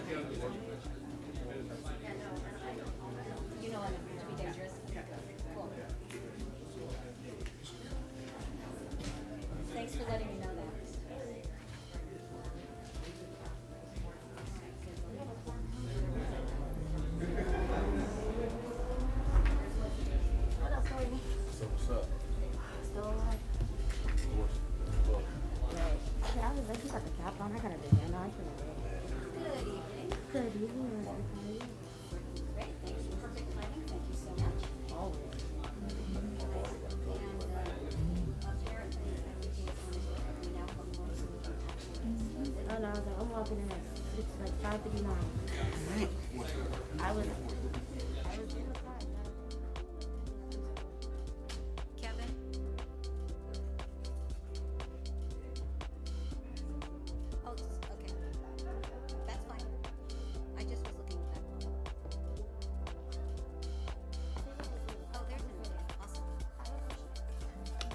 You know it to be dangerous. Cool. Thanks for letting me know that. What up, Courtney? What's up? Still alive? Right. Yeah, I was like, you got the cap on. I got a banana. I couldn't wait. Good evening. Good evening, Mr. Great, thanks. Perfect timing. Thank you so much. Always. And apparently everything is going to work. We now have most of the actually. Oh, no, I was like, I'm walking in it's like 5:59. I was in the car. Kevin? Oh, okay. That's fine. I just was looking at that one. Oh, there's an video. Awesome. Oh, thank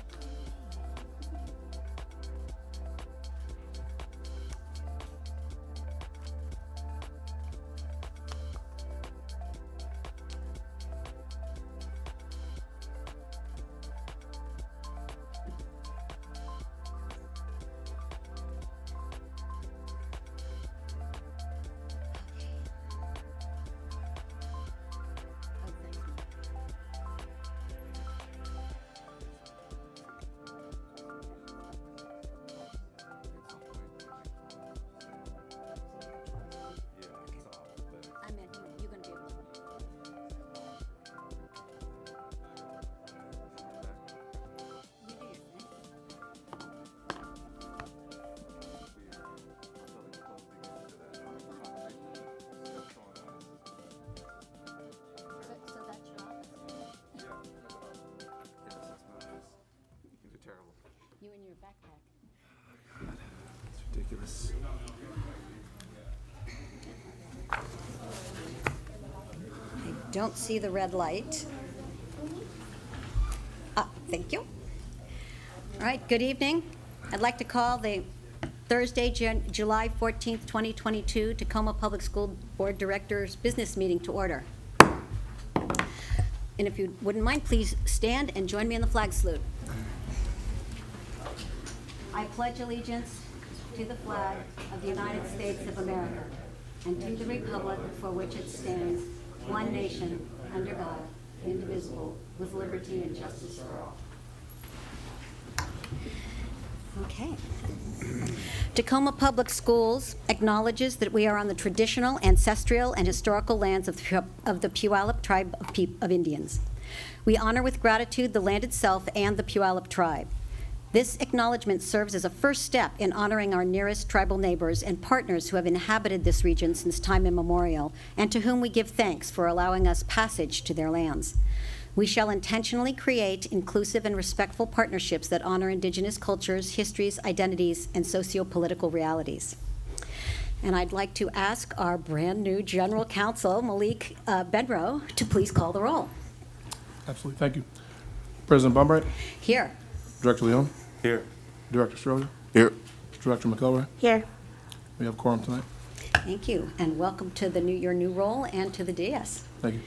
you. I meant you're going to be able to. You do your thing. So that's your office? These are terrible. You and your backpack. It's ridiculous. I don't see the red light. Thank you. All right, good evening. I'd like to call the Thursday, July 14th, 2022 Tacoma Public School Board Directors Business Meeting to order. And if you wouldn't mind, please stand and join me in the flag salute. I pledge allegiance to the flag of the United States of America and to the republic for which it stands, one nation, under God, indivisible, with liberty and justice for all. Okay. Tacoma Public Schools acknowledges that we are on the traditional, ancestral, and historical lands of the Puyallup tribe of Indians. We honor with gratitude the land itself and the Puyallup tribe. This acknowledgement serves as a first step in honoring our nearest tribal neighbors and partners who have inhabited this region since time immemorial, and to whom we give thanks for allowing us passage to their lands. We shall intentionally create inclusive and respectful partnerships that honor Indigenous cultures, histories, identities, and socio-political realities. And I'd like to ask our brand-new General Counsel, Malik Bedro, to please call the roll. Absolutely, thank you. President Bumbright, Here. Director Leon, Here. Director Stroger, Here. Director McElroy. Here. We have quorum tonight. Thank you, and welcome to your new role and to the DS. Thank you.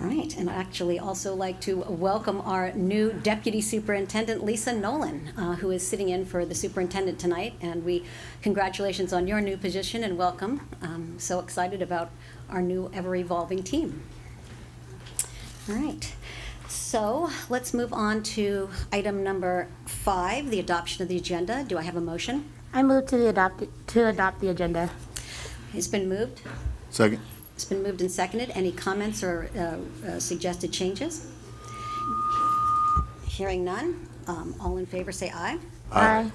All right, and I'd actually also like to welcome our new Deputy Superintendent, Lisa Nolan, who is sitting in for the superintendent tonight. And congratulations on your new position and welcome. So excited about our new ever-evolving team. All right, so let's move on to item number 5, the adoption of the agenda. Do I have a motion? I move to adopt the agenda. It's been moved. Second. It's been moved and seconded. Any comments or suggested changes? Hearing none. All in favor say aye. Aye.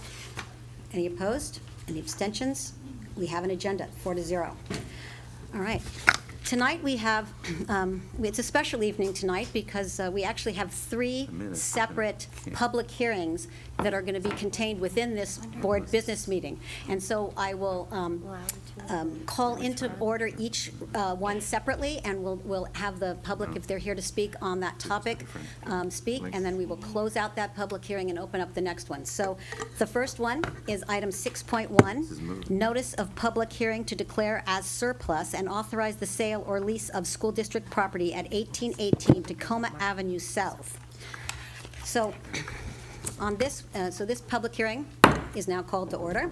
Any opposed? Any abstentions? We have an agenda, 4-0. All right. Tonight we have, it's a special evening tonight because we actually have three separate public hearings that are going to be contained within this board business meeting. And so I will call into order each one separately, and we'll have the public, if they're here to speak on that topic, speak, and then we will close out that public hearing and open up the next one. So the first one is item 6.1, notice of public hearing to declare as surplus and authorize the sale or lease of school district property at 1818 Tacoma Avenue South. So on this, this public hearing is now called to order.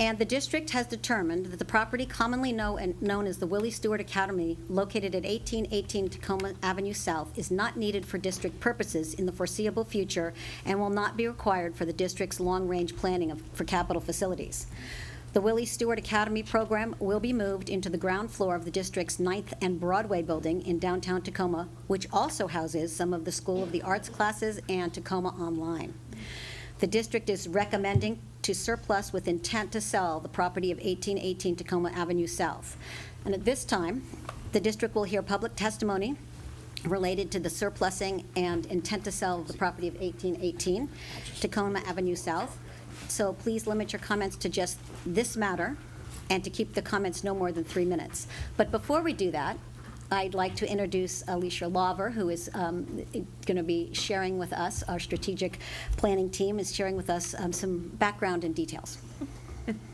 And the district has determined that the property commonly known as the Willie Stewart Academy, located at 1818 Tacoma Avenue South, is not needed for district purposes in the foreseeable future and will not be required for the district's long-range planning for capital facilities. The Willie Stewart Academy program will be moved into the ground floor of the district's 9th and Broadway building in downtown Tacoma, which also houses some of the School of the Arts classes and Tacoma Online. The district is recommending to surplus with intent to sell the property of 1818 Tacoma Avenue South. And at this time, the district will hear public testimony related to the surplusing and intent to sell of the property of 1818 Tacoma Avenue South. So please limit your comments to just this matter and to keep the comments no more than 3 minutes. But before we do that, I'd like to introduce Alicia Lawver, who is going to be sharing with us, our strategic planning team is sharing with us some background and details.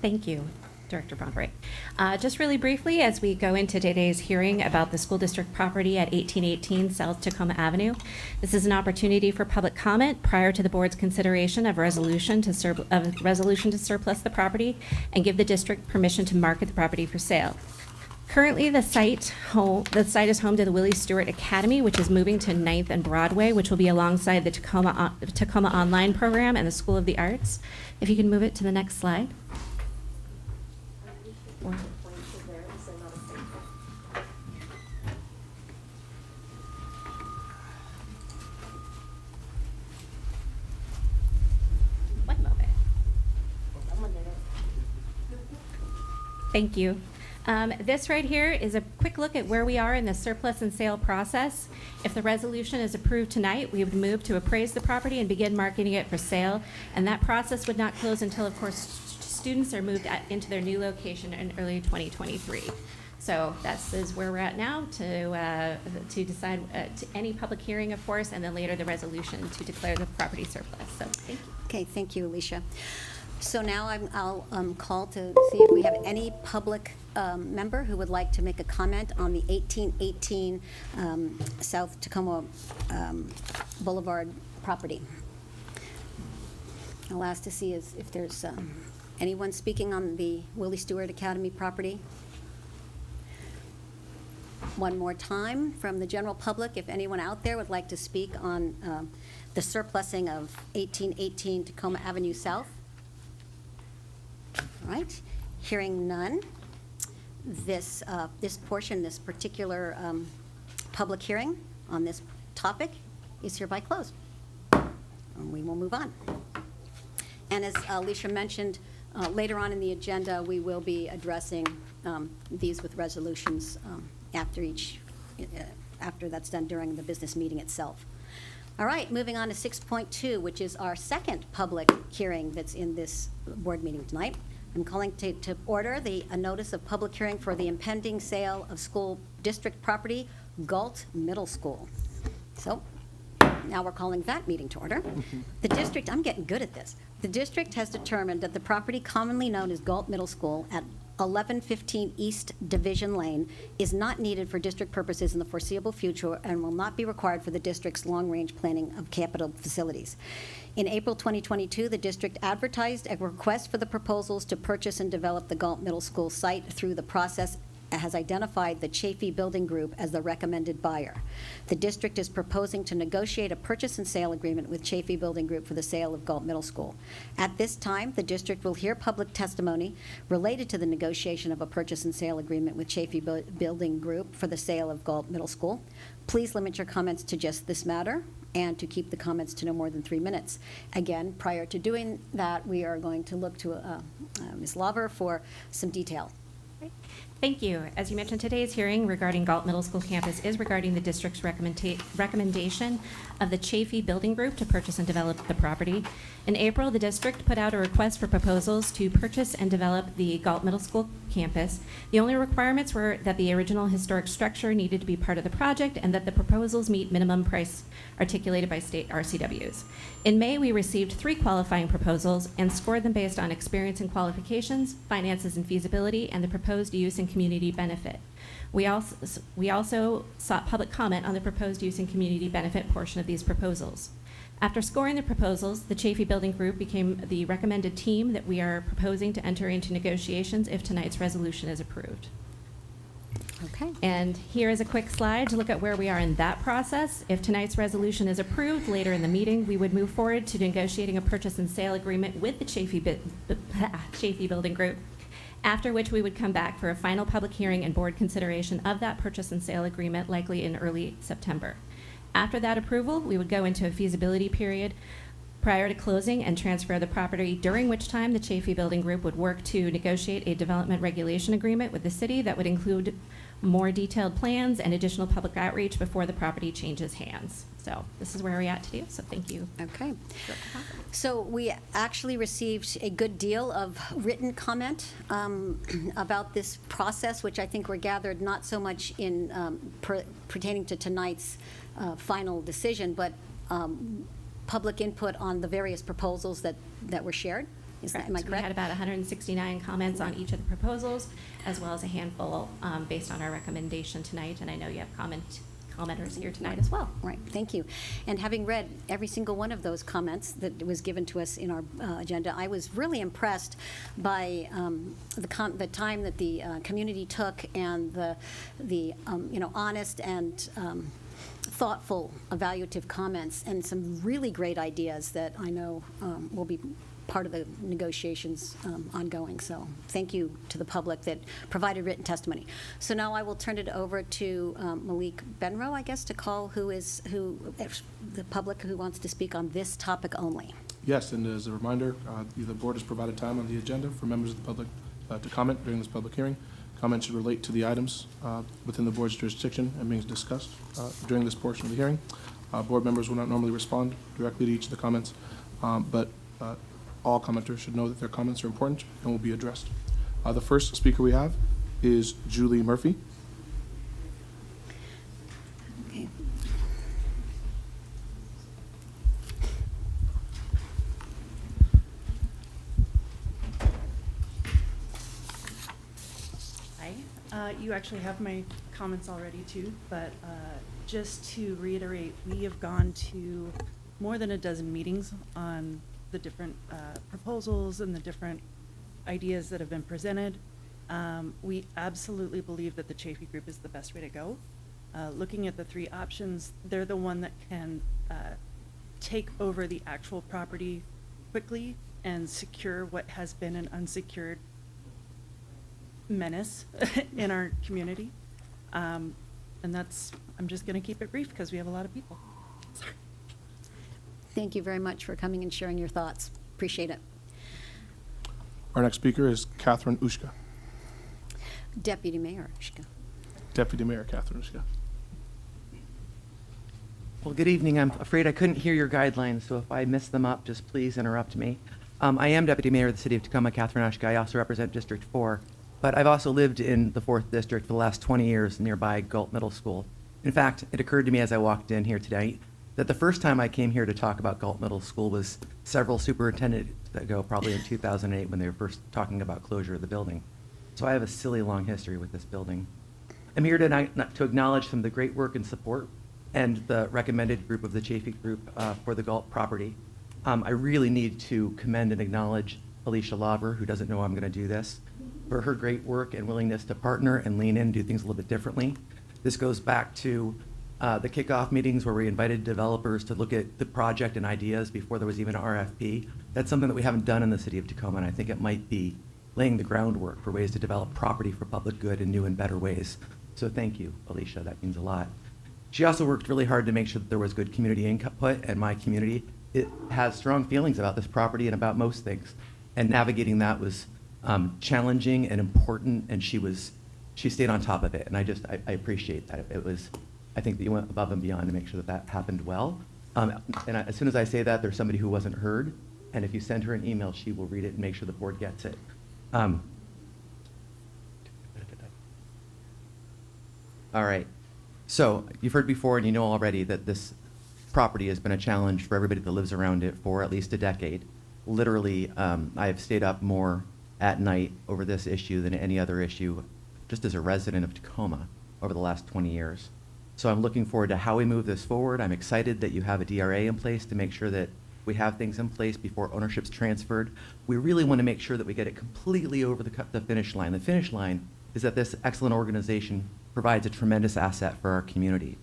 Thank you, Director Brombright. Just really briefly, as we go into today's hearing about the school district property at 1818 South Tacoma Avenue, this is an opportunity for public comment prior to the board's consideration of resolution to surplus the property and give the district permission to market the property for sale. Currently, the site is home to the Willie Stewart Academy, which is moving to 9th and Broadway, which will be alongside the Tacoma Online program and the School of the Arts. If you can move it to the next slide. One moment. Thank you. This right here is a quick look at where we are in the surplus and sale process. If the resolution is approved tonight, we would move to appraise the property and begin marketing it for sale. And that process would not close until, of course, students are moved into their new location in early 2023. So this is where we're at now to decide any public hearing, of course, and then later the resolution to declare the property surplus. So thank you. Okay, thank you, Alicia. So now I'll call to see if we have any public member who would like to make a comment on the 1818 South Tacoma Boulevard property. I'll ask to see if there's anyone speaking on the Willie Stewart Academy property. One more time from the general public, if anyone out there would like to speak on the surplusing of 1818 Tacoma Avenue South. All right, hearing none, this particular public hearing on this topic is hereby closed. And we will move on. And as Alicia mentioned, later on in the agenda, we will be addressing these with resolutions after that's done during the business meeting itself. All right, moving on to 6.2, which is our second public hearing that's in this board meeting tonight. I'm calling to order a notice of public hearing for the impending sale of school district property, Galt Middle School. So now we're calling that meeting to order. The district, I'm getting good at this. The district has determined that the property commonly known as Galt Middle School at 1115 East Division Lane is not needed for district purposes in the foreseeable future and will not be required for the district's long-range planning of capital facilities. In April 2022, the district advertised a request for the proposals to purchase and develop the Galt Middle School site. Through the process, has identified the Chafee Building Group as the recommended buyer. The district is proposing to negotiate a purchase and sale agreement with Chafee Building Group for the sale of Galt Middle School. At this time, the district will hear public testimony related to the negotiation of a purchase and sale agreement with Chafee Building Group for the sale of Galt Middle School. Please limit your comments to just this matter and to keep the comments to no more than 3 minutes. Again, prior to doing that, we are going to look to Ms. Lawver for some detail. Thank you. As you mentioned, today's hearing regarding Galt Middle School campus is regarding the district's recommendation of the Chafee Building Group to purchase and develop the property. In April, the district put out a request for proposals to purchase and develop the Galt Middle School campus. The only requirements were that the original historic structure needed to be part of the project and that the proposals meet minimum price articulated by state RCWs. In May, we received 3 qualifying proposals and scored them based on experience and qualifications, finances and feasibility, and the proposed use and community benefit. We also sought public comment on the proposed use and community benefit portion of these proposals. After scoring the proposals, the Chafee Building Group became the recommended team that we are proposing to enter into negotiations if tonight's resolution is approved. Okay. And here is a quick slide to look at where we are in that process. If tonight's resolution is approved later in the meeting, we would move forward to negotiating a purchase and sale agreement with the Chafee Building Group, after which we would come back for a final public hearing and board consideration of that purchase and sale agreement, likely in early September. After that approval, we would go into a feasibility period prior to closing and transfer the property, during which time the Chafee Building Group would work to negotiate a development regulation agreement with the city that would include more detailed plans and additional public outreach before the property changes hands. So this is where we're at today, so thank you. Okay. So we actually received a good deal of written comment about this process, which I think were gathered not so much in pertaining to tonight's final decision, but public input on the various proposals that were shared. Am I correct? We had about 169 comments on each of the proposals, as well as a handful based on our recommendation tonight, and I know you have commenters here tonight as well. Right, thank you. And having read every single one of those comments that was given to us in our agenda, I was really impressed by the time that the community took and the honest and thoughtful, evaluative comments and some really great ideas that I know will be part of the negotiations ongoing. So thank you to the public that provided written testimony. So now I will turn it over to Malik Benro, I guess, to call the public who wants to speak on this topic only. Yes, and as a reminder, the board has provided time on the agenda for members of the public to comment during this public hearing. Comments should relate to the items within the board's jurisdiction and being discussed during this portion of the hearing. Board members will not normally respond directly to each of the comments, but all commenters should know that their comments are important and will be addressed. The first speaker we have is Julie Murphy. Okay. Hi. You actually have my comments already too, but just to reiterate, we have gone to more than a dozen meetings on the different proposals and the different ideas that have been presented. We absolutely believe that the Chafee Group is the best way to go. Looking at the 3 options, they're the one that can take over the actual property quickly and secure what has been an unsecured menace in our community. And I'm just going to keep it brief because we have a lot of people. Sorry. Thank you very much for coming and sharing your thoughts. Appreciate it. Our next speaker is Catherine Ushka. Deputy Mayor Ushka. Deputy Mayor Catherine Ushka. Well, good evening. I'm afraid I couldn't hear your guidelines, so if I mess them up, just please interrupt me. I am Deputy Mayor of the City of Tacoma, Catherine Ushka. I also represent District 4, but I've also lived in the 4th District for the last 20 years nearby Galt Middle School. In fact, it occurred to me as I walked in here today that the first time I came here to talk about Galt Middle School was several superintendents ago, probably in 2008 when they were first talking about closure of the building. So I have a silly long history with this building. I'm here tonight to acknowledge some of the great work and support and the recommended group of the Chafee Group for the Galt property. I really need to commend and acknowledge Alicia Lauber, who doesn't know I'm going to do this, for her great work and willingness to partner and lean in and do things a little bit differently. This goes back to the kickoff meetings where we invited developers to look at the project and ideas before there was even an RFP. That's something that we haven't done in the city of Tacoma, and I think it might be laying the groundwork for ways to develop property for public good in new and better ways. So thank you, Alicia, that means a lot. She also worked really hard to make sure that there was good community input, and my community, it has strong feelings about this property and about most things. And navigating that was challenging and important, and she stayed on top of it, and I appreciate that. I think that you went above and beyond to make sure that that happened well. As soon as I say that, there's somebody who wasn't heard, and if you send her an email, she will read it and make sure the board gets it. All right. So you've heard before, and you know already that this property has been a challenge for everybody that lives around it for at least a decade. Literally, I have stayed up more at night over this issue than any other issue, just as a resident of Tacoma over the last 20 years. So I'm looking forward to how we move this forward. I'm excited that you have a DRA in place to make sure that we have things in place before ownership's transferred. We really want to make sure that we get it completely over the finish line. The finish line is that this excellent organization provides a tremendous asset for our community.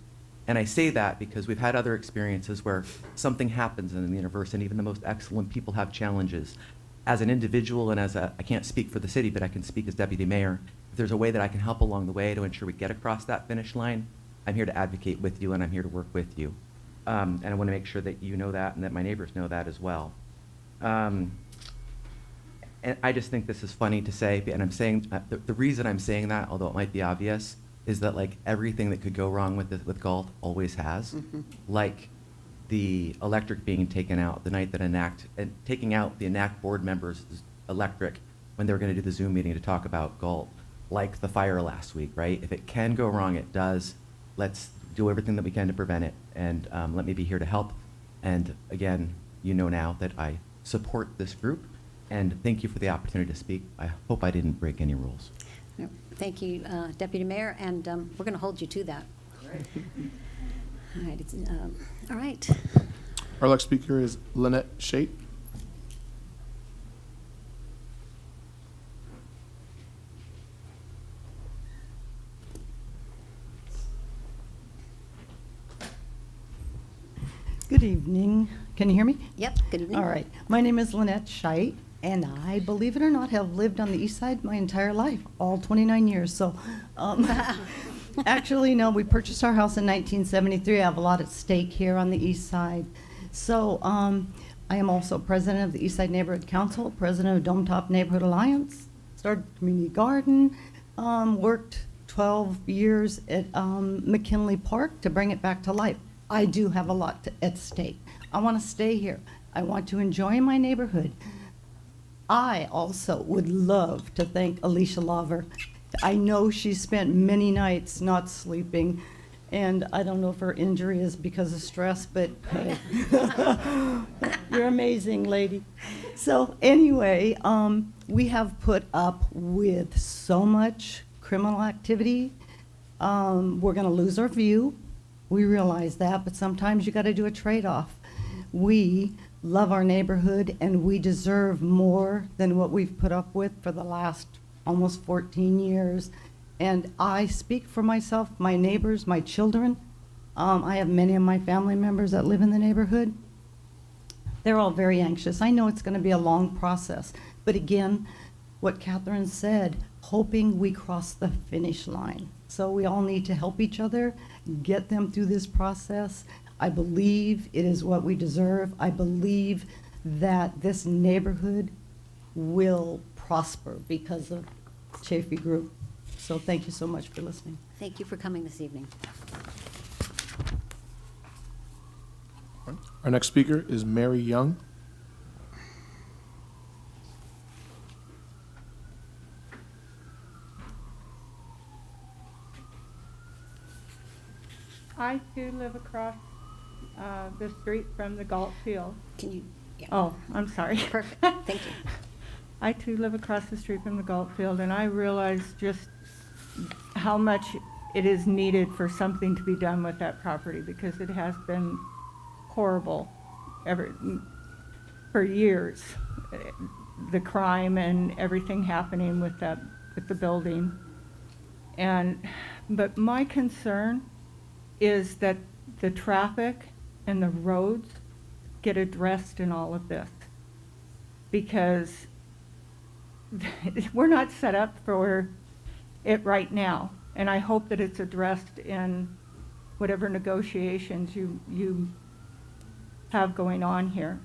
And I say that because we've had other experiences where something happens in the universe, and even the most excellent people have challenges. As an individual and I can't speak for the city, but I can speak as deputy mayor, if there's a way that I can help along the way to ensure we get across that finish line, I'm here to advocate with you, and I'm here to work with you. And I want to make sure that you know that and that my neighbors know that as well. And I just think this is funny to say, and I'm saying, the reason I'm saying that, although it might be obvious, is that like everything that could go wrong with Galt always has. Like the electric being taken out the night that taking out the ENACT board members' electric when they were going to do the Zoom meeting to talk about Galt, like the fire last week, right? If it can go wrong, it does. Let's do everything that we can to prevent it, and let me be here to help. And again, you know now that I support this group, and thank you for the opportunity to speak. I hope I didn't break any rules. No, thank you, Deputy Mayor, and we're going to hold you to that. All right. All right. Our next speaker is Lynette Shate. Good evening. Can you hear me? Yep, good evening. All right. My name is Lynette Scheidt, and I, believe it or not, have lived on the east side my entire life, all 29 years. So, actually, no, we purchased our house in 1973. I have a lot at stake here on the east side. So, I am also president of the East Side Neighborhood Council, president of Dome Top Neighborhood Alliance, started a community garden, worked 12 years at McKinley Park to bring it back to life. I do have a lot at stake. I want to stay here. I want to enjoy my neighborhood. I also would love to thank Alicia Laver. I know she spent many nights not sleeping, and I don't know if her injury is because of stress, but hey, you're amazing, lady. So anyway, we have put up with so much criminal activity. We're going to lose our view. We realize that, but sometimes you got to do a trade-off. We love our neighborhood, and we deserve more than what we've put up with for the last almost 14 years. And I speak for myself, my neighbors, my children. I have many of my family members that live in the neighborhood. They're all very anxious. I know it's going to be a long process, but again, what Catherine said, hoping we cross the finish line. So we all need to help each other, get them through this process. I believe it is what we deserve. I believe that this neighborhood will prosper because of Chafee Group. So thank you so much for listening. Thank you for coming this evening. Our next speaker is Mary Young. I too live across the street from the Galt Field. Can you? Yeah. Oh, I'm sorry. Perfect. Thank you. I too live across the street from the Galt Field, and I realize just how much it is needed for something to be done with that property, because it has been horrible for years. The crime and everything happening with the building. But my concern is that the traffic and the roads get addressed in all of this, because we're not set up for it right now, and I hope that it's addressed in whatever negotiations you have going on here,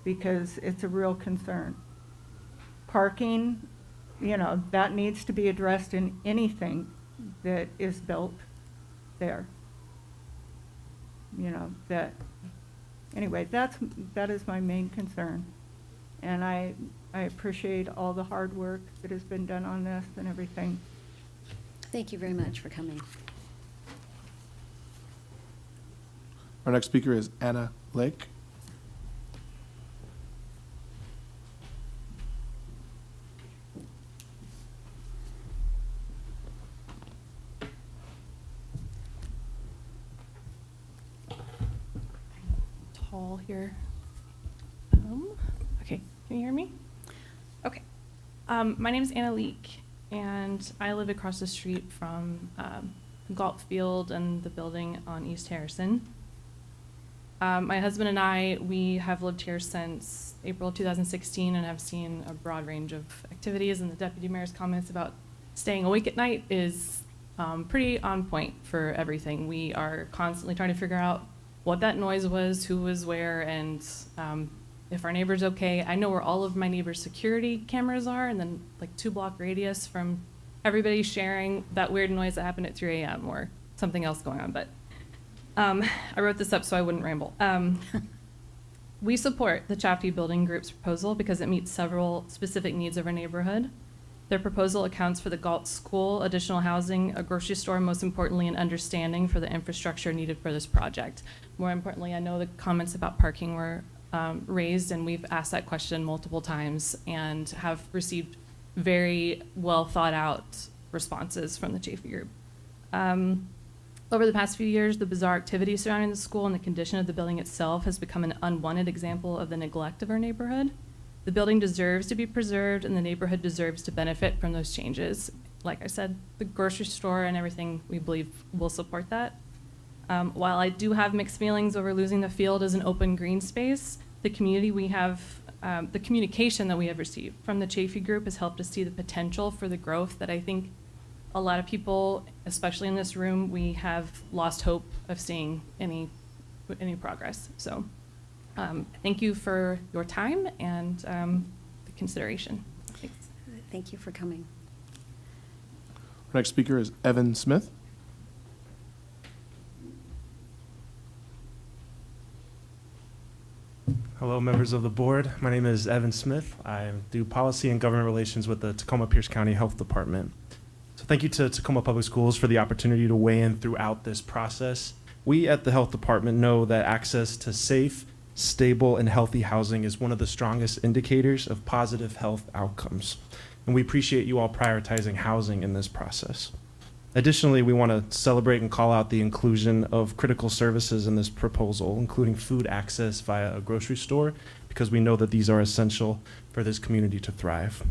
because it's a real concern. Parking you know, that needs to be addressed in anything that is built there. You know, anyway, that is my main concern. And I appreciate all the hard work that has been done on this and everything. Thank you very much for coming. Our next speaker is Anna Lake. Tall here. Okay, can you hear me? Okay. My name is Anna Leek, and I live across the street from Galt Field and the building on East Harrison. My husband and I, we have lived here since April 2016 and have seen a broad range of activities, and the deputy mayor's comments about staying awake at night is pretty on point for everything. We are constantly trying to figure out what that noise was, who was where, and if our neighbor's okay. I know where all of my neighbors' security cameras are, and then like 2-block radius from everybody sharing that weird noise that happened at 3 a.m. or something else going on. But I wrote this up so I wouldn't ramble. We support the Chafee Building Group's proposal because it meets several specific needs of our neighborhood. Their proposal accounts for the Galt School, additional housing, a grocery store, and most importantly, an understanding for the infrastructure needed for this project. More importantly, I know the comments about parking were raised, and we've asked that question multiple times and have received very well thought out responses from the Chafee Group. Over the past few years, the bizarre activities surrounding the school and the condition of the building itself has become an unwanted example of the neglect of our neighborhood. The building deserves to be preserved, and the neighborhood deserves to benefit from those changes. Like I said, the grocery store and everything, we believe, will support that. While I do have mixed feelings over losing the field as an open green space, the community we have, the communication that we have received from the Chafee Group has helped us see the potential for the growth that I think a lot of people, especially in this room, we have lost hope of seeing any progress. So thank you for your time and the consideration. Thanks. Thank you for coming. Our next speaker is Evan Smith. Hello, members of the board. My name is Evan Smith. I do policy and government relations with the Tacoma-Pierce County Health Department. So thank you to Tacoma Public Schools for the opportunity to weigh in throughout this process. We at the Health Department know that access to safe, stable, and healthy housing is one of the strongest indicators of positive health outcomes. And we appreciate you all prioritizing housing in this process. Additionally, we want to celebrate and call out the inclusion of critical services in this proposal, including food access via a grocery store, because we know that these are essential for this community to thrive.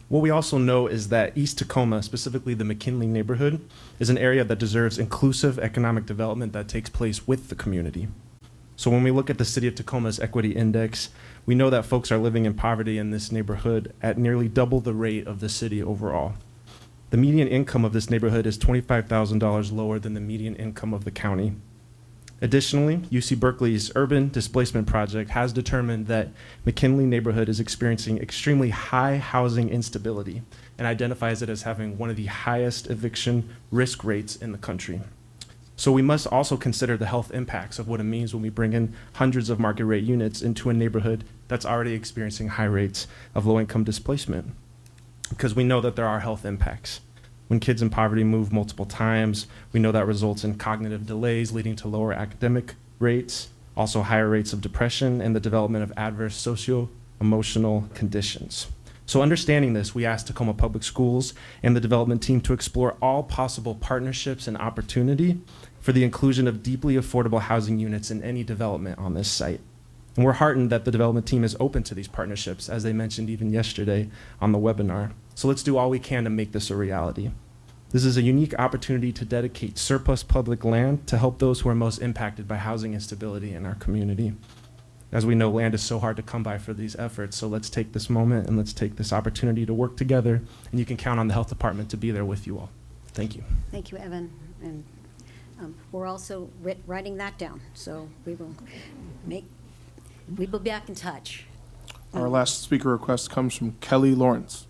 What we also know is that East Tacoma, specifically the McKinley neighborhood, is an area that deserves inclusive economic development that takes place with the community. So when we look at the City of Tacoma's Equity Index, we know that folks are living in poverty in this neighborhood at nearly double the rate of the city overall. The median income of this neighborhood is $25,000 lower than the median income of the county. Additionally, UC Berkeley's Urban Displacement Project has determined that McKinley neighborhood is experiencing extremely high housing instability and identifies it as having one of the highest eviction risk rates in the country. So we must also consider the health impacts of what it means when we bring in hundreds of market rate units into a neighborhood that's already experiencing high rates of low-income displacement, because we know that there are health impacts. When kids in poverty move multiple times, we know that results in cognitive delays leading to lower academic rates, also higher rates of depression, and the development of adverse socio-emotional conditions. So understanding this, we asked Tacoma Public Schools and the development team to explore all possible partnerships and opportunity for the inclusion of deeply affordable housing units in any development on this site. And we're heartened that the development team is open to these partnerships, as they mentioned even yesterday on the webinar. So let's do all we can to make this a reality. This is a unique opportunity to dedicate surplus public land to help those who are most impacted by housing instability in our community. As we know, land is so hard to come by for these efforts, so let's take this moment and let's take this opportunity to work together, and you can count on the health department to be there with you all. Thank you. Thank you, Evan. And we're also writing that down, so we will be back in touch. Our last speaker request comes from Kelly Lawrence.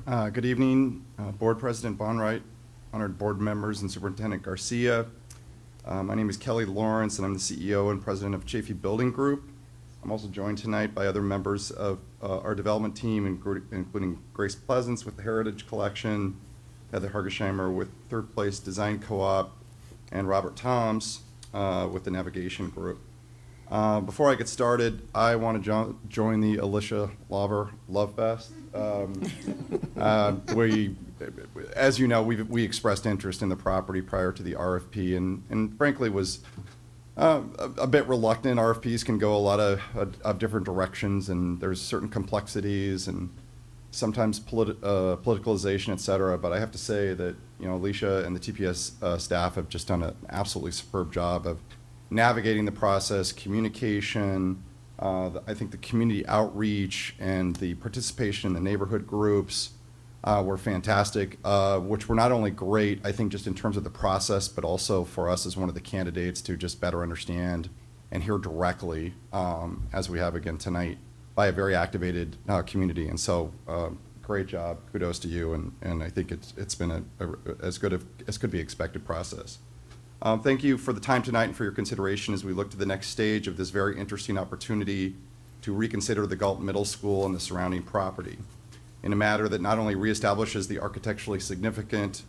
Good evening, Board President Bonwright, honored board members, and Superintendent Garcia. My name is Kelly Lawrence, and I'm the CEO and President of Chafee Building Group. I'm also joined tonight by other members of our development team, including Grace Pleasance with the Heritage Collection, Heather Hargesheimer with Third Place Design Co-op, and Robert Toms with the Navigation Group. Before I get started, I want to join the Alicia Lover Love Fest. As you know, we expressed interest in the property prior to the RFP, and frankly was a bit reluctant. RFPs can go a lot of different directions, and there's certain complexities and sometimes politicalization, et cetera. But I have to say that Alicia and the TPS staff have just done an absolutely superb job of navigating the process, communication. I think the community outreach and the participation in the neighborhood groups were fantastic, which were not only great, I think, just in terms of the process, but also for us as one of the candidates to just better understand and hear directly, as we have again tonight, by a very activated community. And so, great job, kudos to you, and I think it's been as good as could be expected process. Thank you for the time tonight and for your consideration as we look to the next stage of this very interesting opportunity to reconsider the Galt Middle School and the surrounding property in a matter that not only reestablishes the architecturally significant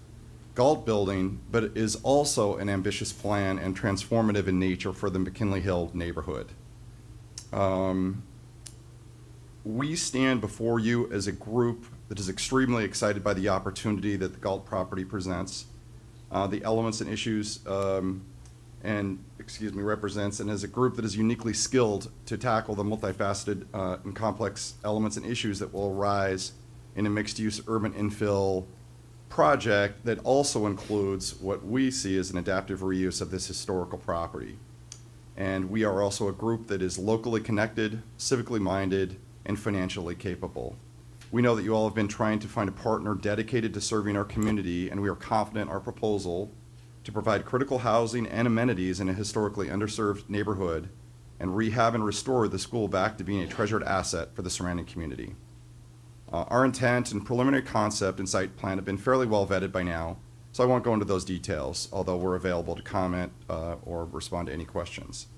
Galt building, but is also an ambitious plan and transformative in nature for the McKinley Hill neighborhood. We stand before you as a group that is extremely excited by the opportunity that the Galt property presents, the elements and issues represents, and as a group that is uniquely skilled to tackle the multifaceted and complex elements and issues that will arise in a mixed-use urban infill project that also includes what we see as an adaptive reuse of this historical property. And we are also a group that is locally connected, civically minded, and financially capable. We know that you all have been trying to find a partner dedicated to serving our community, and we are confident our proposal to provide critical housing and amenities in a historically underserved neighborhood and rehab and restore the school back to being a treasured asset for the surrounding community. Our intent and preliminary concept and site plan have been fairly well vetted by now, so I won't go into those details, although we're available to comment or respond to any questions.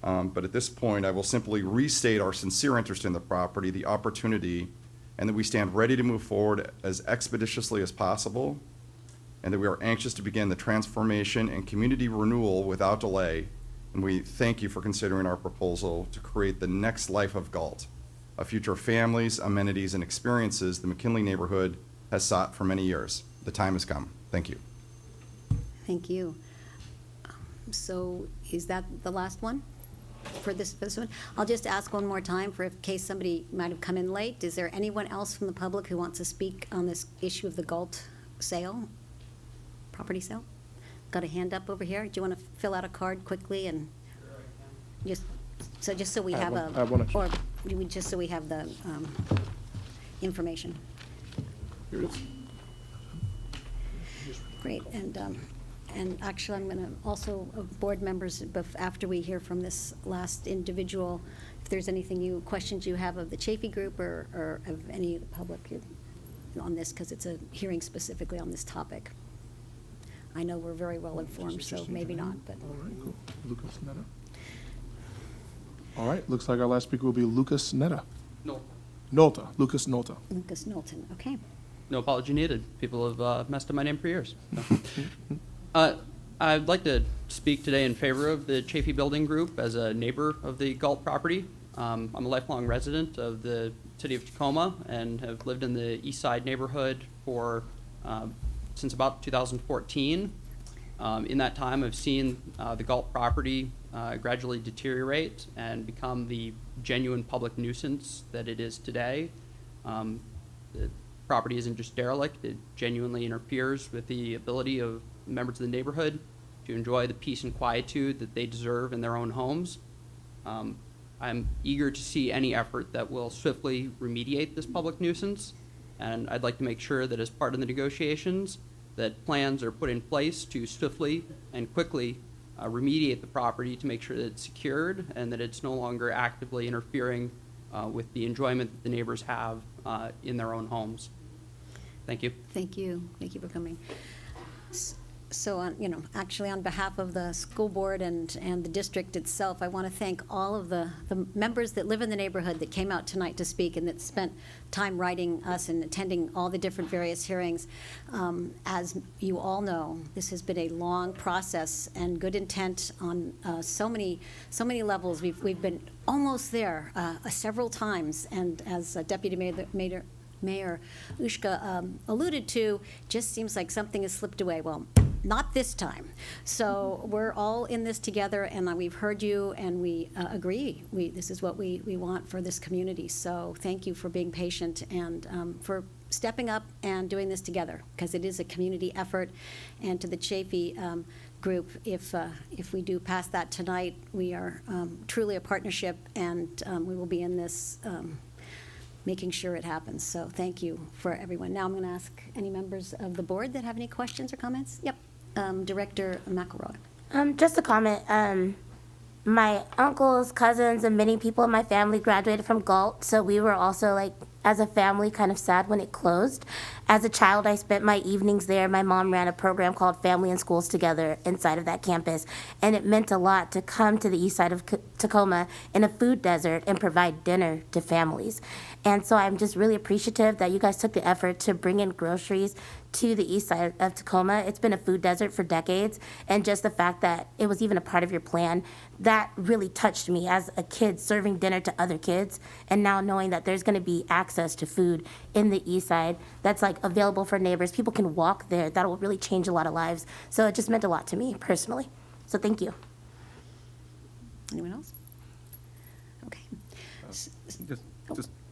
But at this point, I will simply restate our sincere interest in the property, the opportunity, and that we stand ready to move forward as expeditiously as possible, and that we are anxious to begin the transformation and community renewal without delay. And we thank you for considering our proposal to create the next life of Galt, a future of families, amenities, and experiences the McKinley neighborhood has sought for many years. The time has come. Thank you. Thank you. So is that the last one for this one? I'll just ask one more time in case somebody might have come in late. Is there anyone else from the public who wants to speak on this issue of the Galt sale, property sale? Got a hand up over here. Do you want to fill out a card quickly and just so we have just so we have the information. Here it is. Great, and actually, I'm going to also, board members, after we hear from this last individual, if there's questions you have of the Chafee Group or of any of the public on this, because it's a hearing specifically on this topic. I know we're very well informed, so maybe not, but. All right, cool. Lucas Netta. All right, looks like our last speaker will be Lucas Netta. Nolta, Lucas Nolta. Lucas Knowlton, okay. No apology needed. People have messed up my name for years. I'd like to speak today in favor of the Chafee Building Group as a neighbor of the Galt property. I'm a lifelong resident of the city of Tacoma and have lived in the East Side neighborhood since about 2014. In that time, I've seen the Galt property gradually deteriorate and become the genuine public nuisance that it is today. The property isn't just derelict, it genuinely interferes with the ability of members of the neighborhood to enjoy the peace and quietude that they deserve in their own homes. I'm eager to see any effort that will swiftly remediate this public nuisance, and I'd like to make sure that as part of the negotiations that plans are put in place to swiftly and quickly remediate the property to make sure that it's secured and that it's no longer actively interfering with the enjoyment that the neighbors have in their own homes. Thank you. Thank you. Thank you for coming. So, actually, on behalf of the school board and the district itself, I want to thank all of the members that live in the neighborhood that came out tonight to speak and that spent time writing us and attending all the different various hearings. As you all know, this has been a long process and good intent on so many levels. We've been almost there several times, and as Deputy Mayor Ushka alluded to, just seems like something has slipped away. Well, not this time. So we're all in this together, and we've heard you, and we agree. This is what we want for this community. So thank you for being patient and for stepping up and doing this together, because it is a community effort. And to the Chafee group, if we do pass that tonight, we are truly a partnership, and we will be in this making sure it happens. So thank you for everyone. Now I'm going to ask any members of the board that have any questions or comments. Yep. Director McElroy. Just a comment. My uncles, cousins, and many people in my family graduated from Galt, so we were also, like, as a family, kind of sad when it closed. As a child, I spent my evenings there. My mom ran a program called Family and Schools Together inside of that campus, and it meant a lot to come to the east side of Tacoma in a food desert and provide dinner to families. And so I'm just really appreciative that you guys took the effort to bring in groceries to the east side of Tacoma. It's been a food desert for decades, and just the fact that it was even a part of your plan, that really touched me as a kid serving dinner to other kids, and now knowing that there's going to be access to food in the east side that's like available for neighbors. People can walk there. That will really change a lot of lives. So it just meant a lot to me personally. So thank you. Anyone else? Okay.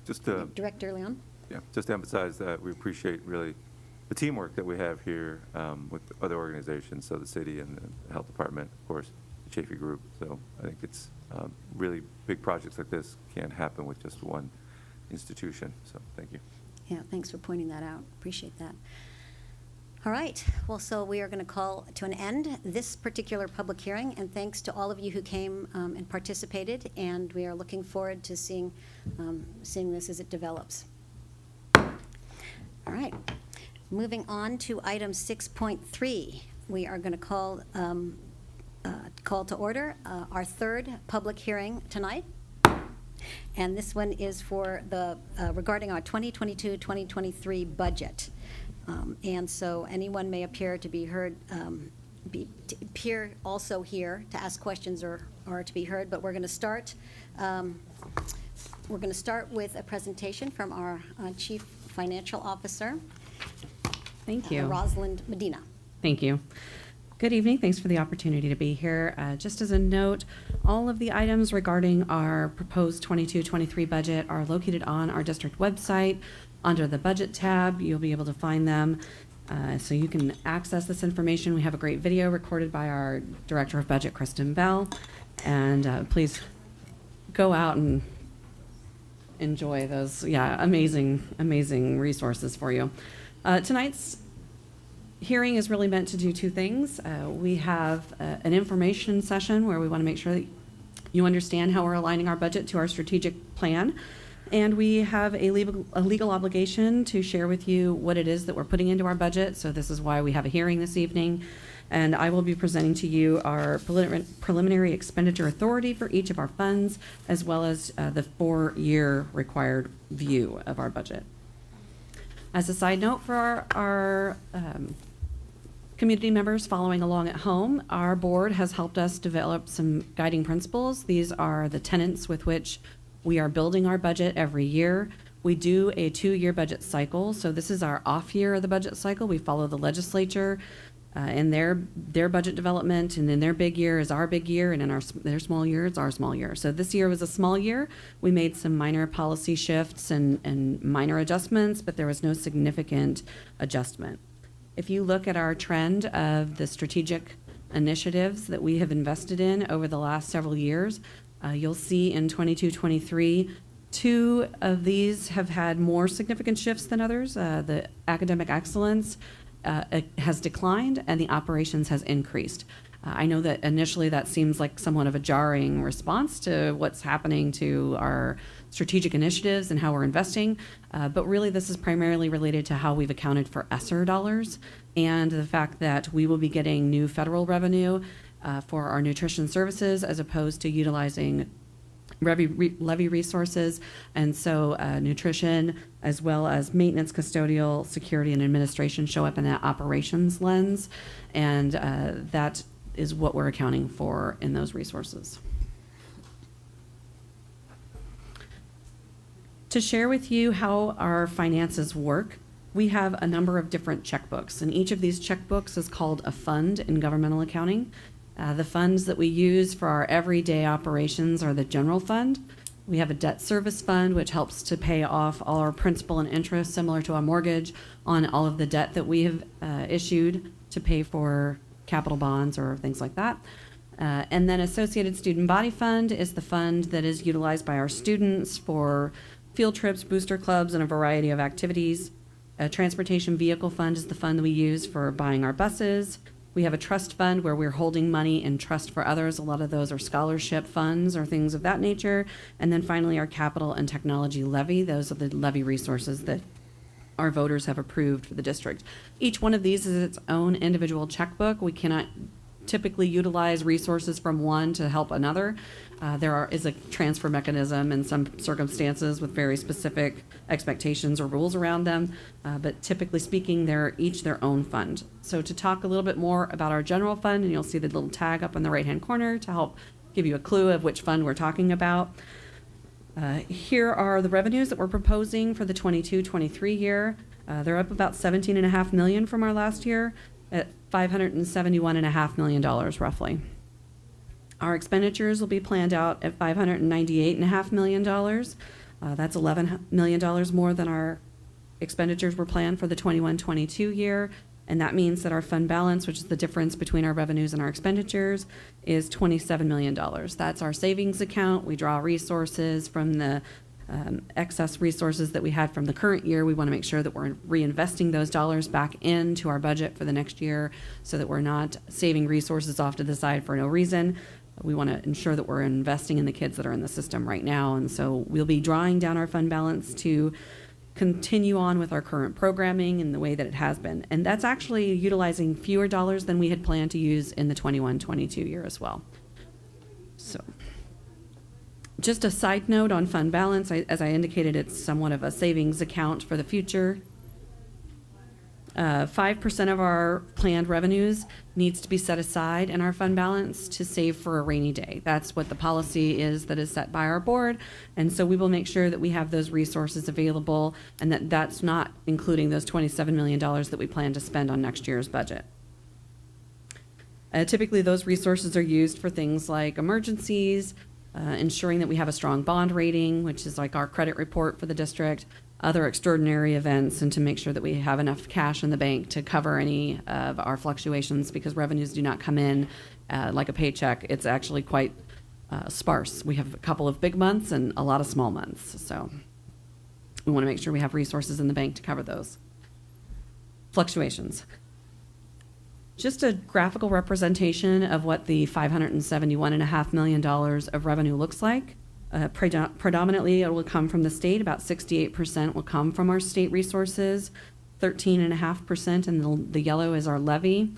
Just to, Director Leon. yeah, just to emphasize that we appreciate really the teamwork that we have here with other organizations, so the city and the health department, of course, the Chafee group. So I think it's really big projects like this can't happen with just one institution. So thank you. Yeah, thanks for pointing that out. Appreciate that. All right. Well, so we are going to call to an end this particular public hearing, and thanks to all of you who came and participated, and we are looking forward to seeing this as it develops. All right. Moving on to item 6.3, we are going to call to order our third public hearing tonight. And this one is for regarding our 2022-2023 budget. And so anyone may appear to be heard, appear also here to ask questions or to be heard, but we're going to start. We're going to start with a presentation from our Chief Financial Officer. Thank you. Rosalind Medina. Thank you. Good evening. Thanks for the opportunity to be here. Just as a note, all of the items regarding our proposed 22-23 budget are located on our district website. Under the budget tab, you'll be able to find them. So you can access this information. We have a great video recorded by our Director of Budget, Kristen Bell. And please go out and enjoy those, amazing resources for you. Tonight's hearing is really meant to do two things. We have an information session where we want to make sure that you understand how we're aligning our budget to our strategic plan. And we have a legal obligation to share with you what it is that we're putting into our budget. So this is why we have a hearing this evening. And I will be presenting to you our preliminary expenditure authority for each of our funds, as well as the 4-year required view of our budget. As a side note for our community members following along at home, our board has helped us develop some guiding principles. These are the tenets with which we are building our budget every year. We do a 2-year budget cycle, so this is our off year of the budget cycle. We follow the legislature in their budget development, and in their big year is our big year, and in their small year is our small year. So this year was a small year. We made some minor policy shifts and minor adjustments, but there was no significant adjustment. If you look at our trend of the strategic initiatives that we have invested in over the last several years, you'll see in 22-23, 2 of these have had more significant shifts than others. The academic excellence has declined, and the operations has increased. I know that initially that seems like somewhat of a jarring response to what's happening to our strategic initiatives and how we're investing, but really this is primarily related to how we've accounted for ESSER dollars and the fact that we will be getting new federal revenue for our nutrition services as opposed to utilizing levy resources. And so nutrition as well as maintenance, custodial, security, and administration show up in that operations lens. And that is what we're accounting for in those resources. To share with you how our finances work, we have a number of different checkbooks, and each of these checkbooks is called a fund in governmental accounting. The funds that we use for our everyday operations are the general fund. We have a debt service fund, which helps to pay off all our principal and interest, similar to a mortgage, on all of the debt that we have issued to pay for capital bonds or things like that. And then Associated Student Body Fund is the fund that is utilized by our students for field trips, booster clubs, and a variety of activities. A transportation vehicle fund is the fund that we use for buying our buses. We have a trust fund where we're holding money in trust for others. A lot of those are scholarship funds or things of that nature. And then finally, our capital and technology levy. Those are the levy resources that our voters have approved for the district. Each one of these is its own individual checkbook. We cannot typically utilize resources from one to help another. There is a transfer mechanism in some circumstances with very specific expectations or rules around them, but typically speaking, they're each their own fund. So to talk a little bit more about our general fund, and you'll see the little tag up in the right-hand corner to help give you a clue of which fund we're talking about. Here are the revenues that we're proposing for the 22-23 year. They're up about $17.5 million from our last year at $571.5 million roughly. Our expenditures will be planned out at $598.5 million. That's $11 million more than our expenditures were planned for the 21-22 year. And that means that our fund balance, which is the difference between our revenues and our expenditures, is $27 million. That's our savings account. We draw resources from the excess resources that we had from the current year. We want to make sure that we're reinvesting those dollars back into our budget for the next year so that we're not saving resources off to the side for no reason. We want to ensure that we're investing in the kids that are in the system right now. And so we'll be drawing down our fund balance to continue on with our current programming in the way that it has been. And that's actually utilizing fewer dollars than we had planned to use in the 21-22 year as well. So just a side note on fund balance, as I indicated, it's somewhat of a savings account for the future. 5% of our planned revenues needs to be set aside in our fund balance to save for a rainy day. That's what the policy is that is set by our board. And so we will make sure that we have those resources available and that that's not including those $27 million that we plan to spend on next year's budget. Typically, those resources are used for things like emergencies, ensuring that we have a strong bond rating, which is like our credit report for the district, other extraordinary events, and to make sure that we have enough cash in the bank to cover any of our fluctuations because revenues do not come in like a paycheck. It's actually quite sparse. We have a couple of big months and a lot of small months. So we want to make sure we have resources in the bank to cover those fluctuations. Just a graphical representation of what the $571.5 million of revenue looks like. Predominantly, it will come from the state. About 68% will come from our state resources, 13.5%, and the yellow is our levy.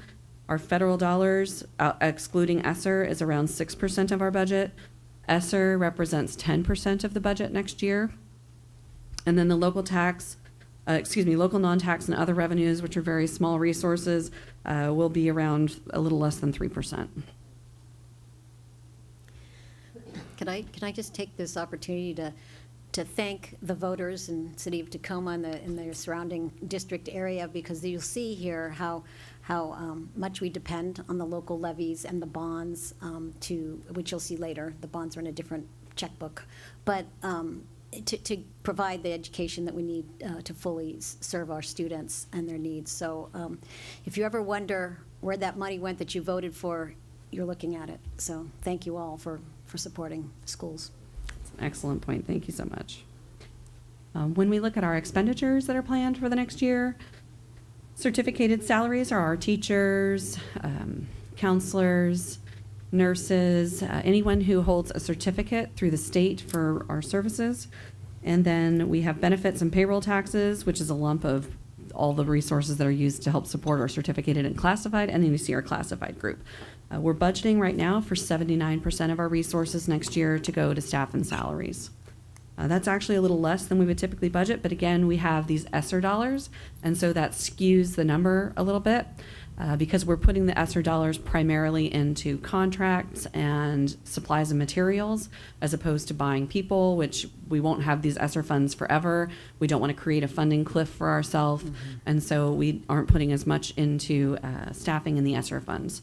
Our federal dollars, excluding ESSER, is around 6% of our budget. ESSER represents 10% of the budget next year. And then the local tax, local non-tax and other revenues, which are very small resources, will be around a little less than 3%. Can I just take this opportunity to thank the voters in the city of Tacoma and their surrounding district area, because you'll see here how much we depend on the local levies and the bonds, which you'll see later. The bonds are in a different checkbook, but to provide the education that we need to fully serve our students and their needs. So if you ever wonder where that money went that you voted for, you're looking at it. So thank you all for supporting schools. That's an excellent point. Thank you so much. When we look at our expenditures that are planned for the next year, certificated salaries are our teachers, counselors, nurses, anyone who holds a certificate through the state for our services. And then we have benefits and payroll taxes, which is a lump of all the resources that are used to help support our certificated and classified, and then you see our classified group. We're budgeting right now for 79% of our resources next year to go to staff and salaries. That's actually a little less than we would typically budget, but again, we have these ESSER dollars, and so that skews the number a little bit because we're putting the ESSER dollars primarily into contracts and supplies and materials as opposed to buying people, which we won't have these ESSER funds forever. We don't want to create a funding cliff for ourselves, and so we aren't putting as much into staffing in the ESSER funds.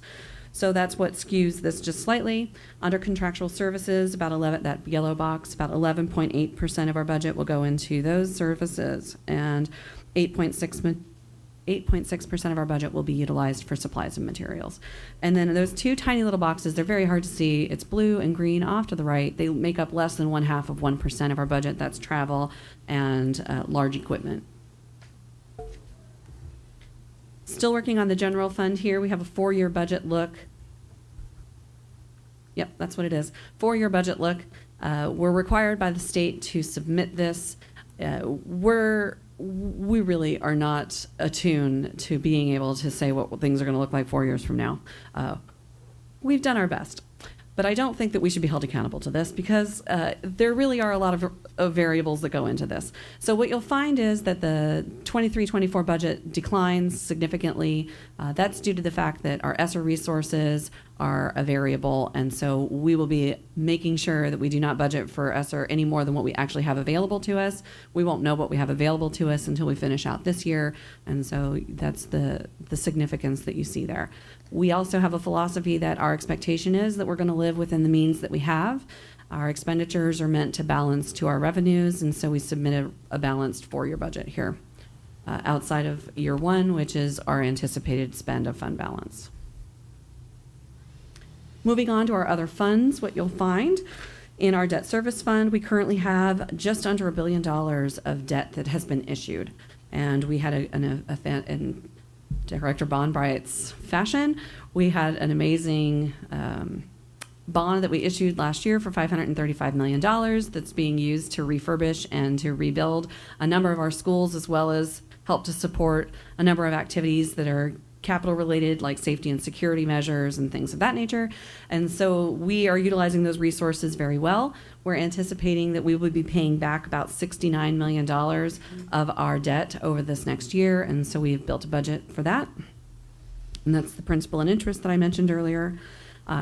So that's what skews this just slightly. Under contractual services, about 11, that yellow box, about 11.8% of our budget will go into those services, and 8.6% of our budget will be utilized for supplies and materials. And then those two tiny little boxes, they're very hard to see. It's blue and green off to the right. They make up less than 0.5% of our budget. That's travel and large equipment. Still working on the general fund here. We have a 4-year budget look. Yep, that's what it is. 4-year budget look. We're required by the state to submit this. We really are not attuned to being able to say what things are going to look like 4 years from now. We've done our best. But I don't think that we should be held accountable to this because there really are a lot of variables that go into this. So what you'll find is that the 23-24 budget declines significantly. That's due to the fact that our ESSER resources are a variable, and so we will be making sure that we do not budget for ESSER any more than what we actually have available to us. We won't know what we have available to us until we finish out this year, and so that's the significance that you see there. We also have a philosophy that our expectation is that we're going to live within the means that we have. Our expenditures are meant to balance to our revenues, and so we submitted a balanced 4-year budget here outside of year 1, which is our anticipated spend of fund balance. Moving on to our other funds, what you'll find in our debt service fund, we currently have just under $1 billion of debt that has been issued. And we had in Director Bonbright's fashion, we had an amazing bond that we issued last year for $535 million that's being used to refurbish and to rebuild a number of our schools, as well as help to support a number of activities that are capital related, like safety and security measures and things of that nature. And so we are utilizing those resources very well. We're anticipating that we will be paying back about $69 million of our debt over this next year. And so we've built a budget for that. And that's the principal and interest that I mentioned earlier.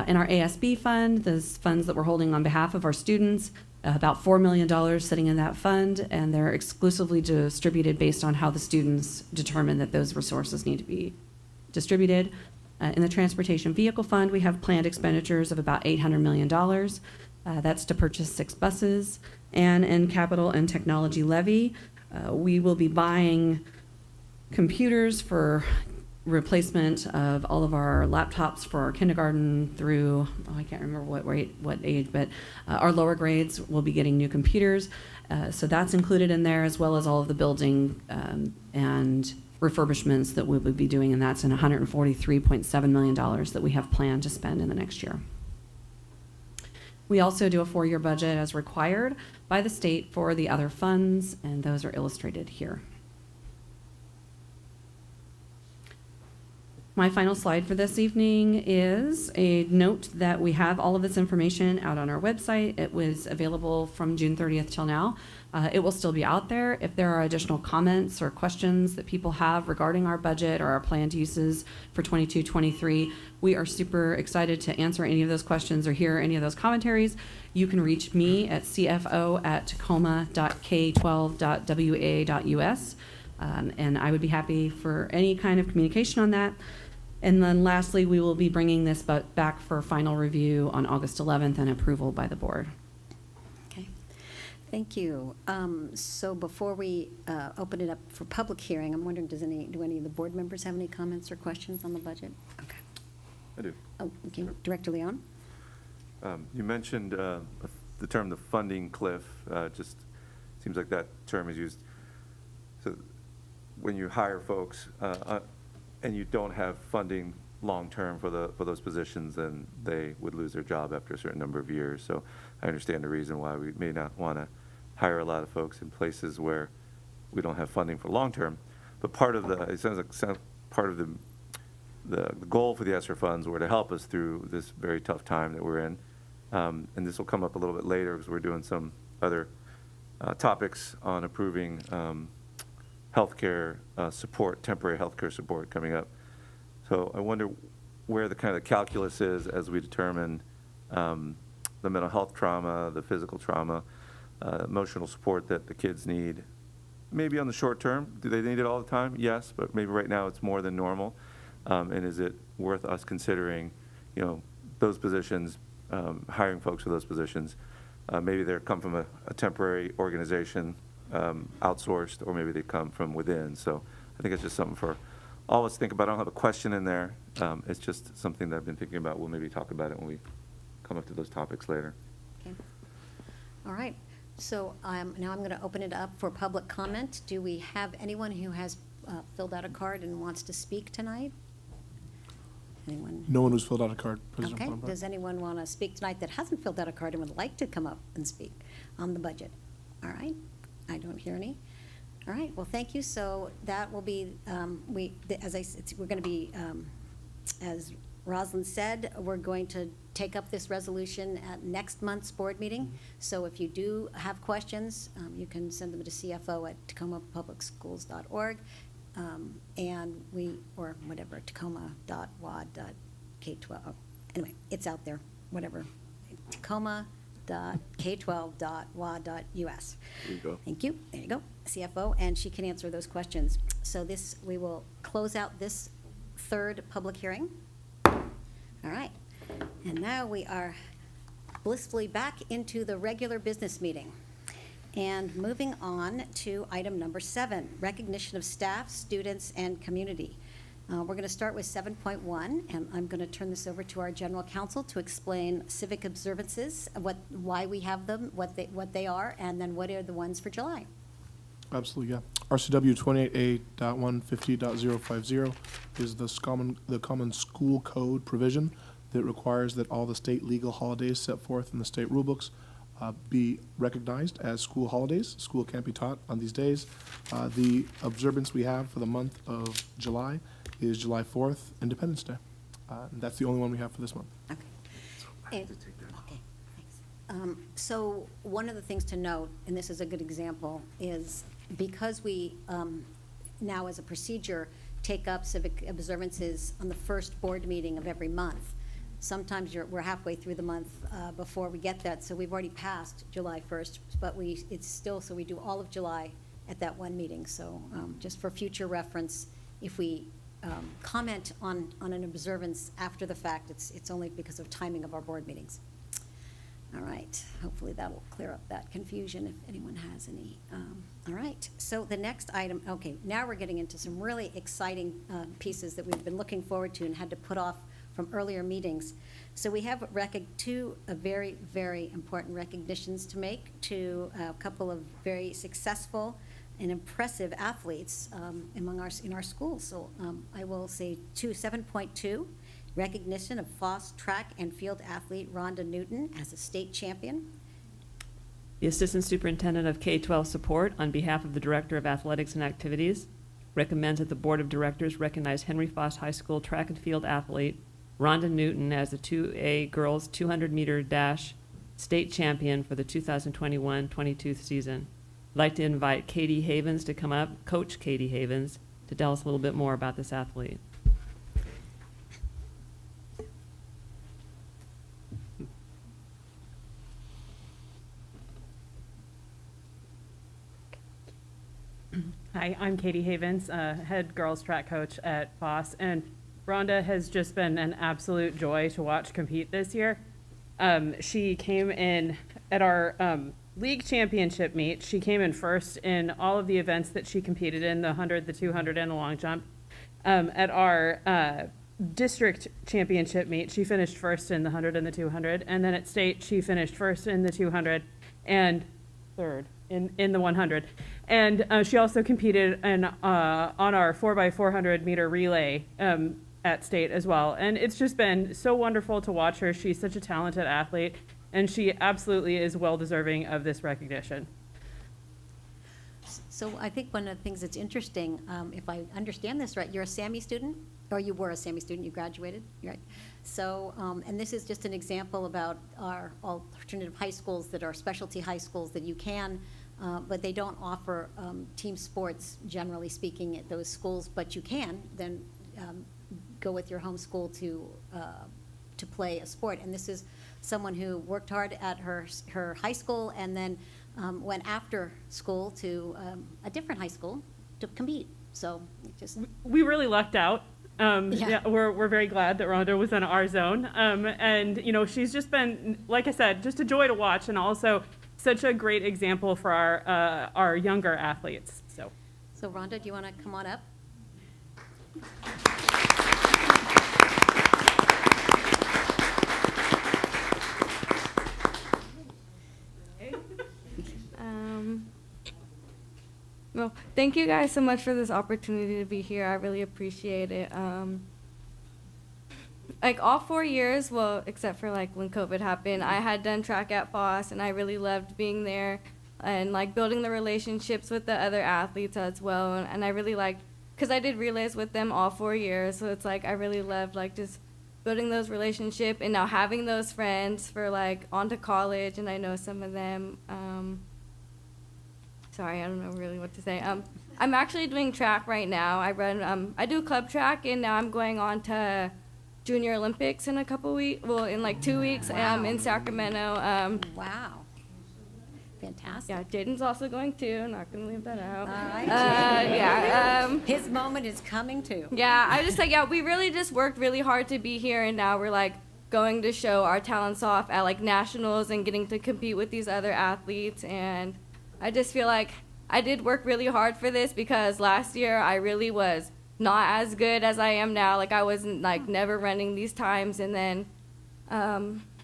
In our ASB fund, those funds that we're holding on behalf of our students, about $4 million sitting in that fund, and they're exclusively distributed based on how the students determine that those resources need to be distributed. In the transportation vehicle fund, we have planned expenditures of about $800 million. That's to purchase 6 buses. And in capital and technology levy, we will be buying computers for replacement of all of our laptops for our kindergarten through, I can't remember what age, but our lower grades will be getting new computers. So that's included in there, as well as all of the building and refurbishments that we will be doing, and that's in $143.7 million that we have planned to spend in the next year. We also do a 4-year budget as required by the state for the other funds, and those are illustrated here. My final slide for this evening is a note that we have all of this information out on our website. It was available from June 30th till now. It will still be out there. If there are additional comments or questions that people have regarding our budget or our planned uses for 22-23, we are super excited to answer any of those questions or hear any of those commentaries. You can reach me at cfo@tacoma.k12.wa.us, and I would be happy for any kind of communication on that. And then lastly, we will be bringing this back for final review on August 11th and approval by the board. Okay, thank you. So before we open it up for public hearing, I'm wondering, do any of the board members have any comments or questions on the budget? Okay. I do. Oh, okay. Director Leon? You mentioned the term the funding cliff. Just seems like that term is used. So when you hire folks and you don't have funding long-term for those positions, then they would lose their job after a certain number of years. So I understand the reason why we may not want to hire a lot of folks in places where we don't have funding for long-term. But part of part of the goal for the ESSER funds were to help us through this very tough time that we're in. And this will come up a little bit later because we're doing some other topics on approving healthcare support, temporary healthcare support coming up. So I wonder where the kind of calculus is as we determine the mental health trauma, the physical trauma, emotional support that the kids need. Maybe on the short term, do they need it all the time? Yes, but maybe right now it's more than normal. And is it worth us considering, those positions, hiring folks for those positions? Maybe they come from a temporary organization, outsourced, or maybe they come from within. So I think it's just something for all of us to think about. I don't have a question in there. It's just something that I've been thinking about. We'll maybe talk about it when we come up to those topics later. Okay. All right. So now I'm going to open it up for public comment. Do we have anyone who has filled out a card and wants to speak tonight? Anyone? No one who's filled out a card, President Okay. Blumberg. Does anyone want to speak tonight that hasn't filled out a card and would like to come up and speak on the budget? All right. I don't hear any. All right. Well, thank you. So that will be, as I said, we're going to be, as Rosalind said, we're going to take up this resolution at next month's board meeting. So if you do have questions, you can send them to CFO@tacomapublicschools.org. Or whatever, tacoma.wad.k12. Anyway, it's out there, whatever. Tacoma.k12.wad.us. There you go. Thank you. There you go. CFO, and she can answer those questions. So we will close out this third public hearing. All right. And now we are blissfully back into the regular business meeting. And moving on to item number 7, recognition of staff, students, and community. We're going to start with 7.1, and I'm going to turn this over to our general counsel to explain civic observances, why we have them, what they are, and then what are the ones for July. Absolutely, yeah. RCW 28A.150.050 is the common school code provision that requires that all the state legal holidays set forth in the state rulebooks be recognized as school holidays. School can't be taught on these days. The observance we have for the month of July is July 4th, Independence Day. And that's the only one we have for this month. Okay. Okay, thanks. So one of the things to note, and this is a good example, is because we now as a procedure take up civic observances on the first board meeting of every month. Sometimes we're halfway through the month before we get that, so we've already passed July 1st, but it's still, so we do all of July at that one meeting. So just for future reference, if we comment on an observance after the fact, it's only because of timing of our board meetings. All right, hopefully that will clear up that confusion if anyone has any. All right, so the next item, okay, now we're getting into some really exciting pieces that we've been looking forward to and had to put off from earlier meetings. So we have two very, very important recognitions to make to a couple of very successful and impressive athletes in our schools. So I will say 7.2, recognition of Foss track and field athlete Rhonda Newton as a state champion. The Assistant Superintendent of K-12 Support, on behalf of the Director of Athletics and Activities, recommends that the Board of Directors recognize Henry Foss High School track and field athlete Rhonda Newton as the 2A girls 200-meter dash state champion for the 2021-22 season. I'd like to invite Katie Havens to come up, Coach Katie Havens, to tell us a little bit more about this athlete. Hi, I'm Katie Havens, head girls track coach at Foss, and Rhonda has just been an absolute joy to watch compete this year. She came in at our league championship meet. She came in first in all of the events that she competed in, the 100, the 200, and the long jump. At our district championship meet, she finished first in the 100 and the 200, and then at state, she finished first in the 200 and third in the 100. And she also competed on our 4x400 meter relay at state as well. And it's just been so wonderful to watch her. She's such a talented athlete, and she absolutely is well deserving of this recognition. So I think one of the things that's interesting, if I understand this right, you're a SAMI student, or you were a SAMI student, you graduated, right? So, and this is just an example about our alternative high schools that are specialty high schools that you can, but they don't offer team sports, generally speaking, at those schools, but you can then go with your home school to play a sport. And this is someone who worked hard at her high school and then went after school to a different high school to compete. So it just We really lucked out. Yeah. Yeah, we're very glad that Rhonda was in our zone. And, you know, she's just been, like I said, just a joy to watch, and also such a great example for our younger athletes. So Rhonda, do you want to come on up? Well, thank you guys so much for this opportunity to be here. I really appreciate it. Like all 4 years, well, except for like when COVID happened, I had done track at Foss, and I really loved being there and like building the relationships with the other athletes as well. And I really liked, because I did relays with them all 4 years, so it's like I really loved like just building those relationships and now having those friends for like on to college, and I know some of them. Sorry, I don't know really what to say. I'm actually doing track right now. I do club track, and now I'm going on to Junior Olympics in a couple weeks. Well, in like 2 weeks. Wow. In Sacramento. Wow. Fantastic. Yeah, Jaden's also going too. Not gonna leave that out. All right, Yeah. his moment is coming too. Yeah, I just like, yeah, we really just worked really hard to be here, and now we're like going to show our talents off at like nationals and getting to compete with these other athletes. And I just feel like I did work really hard for this, because last year I really was not as good as I am now. Like I wasn't like never running these times, and then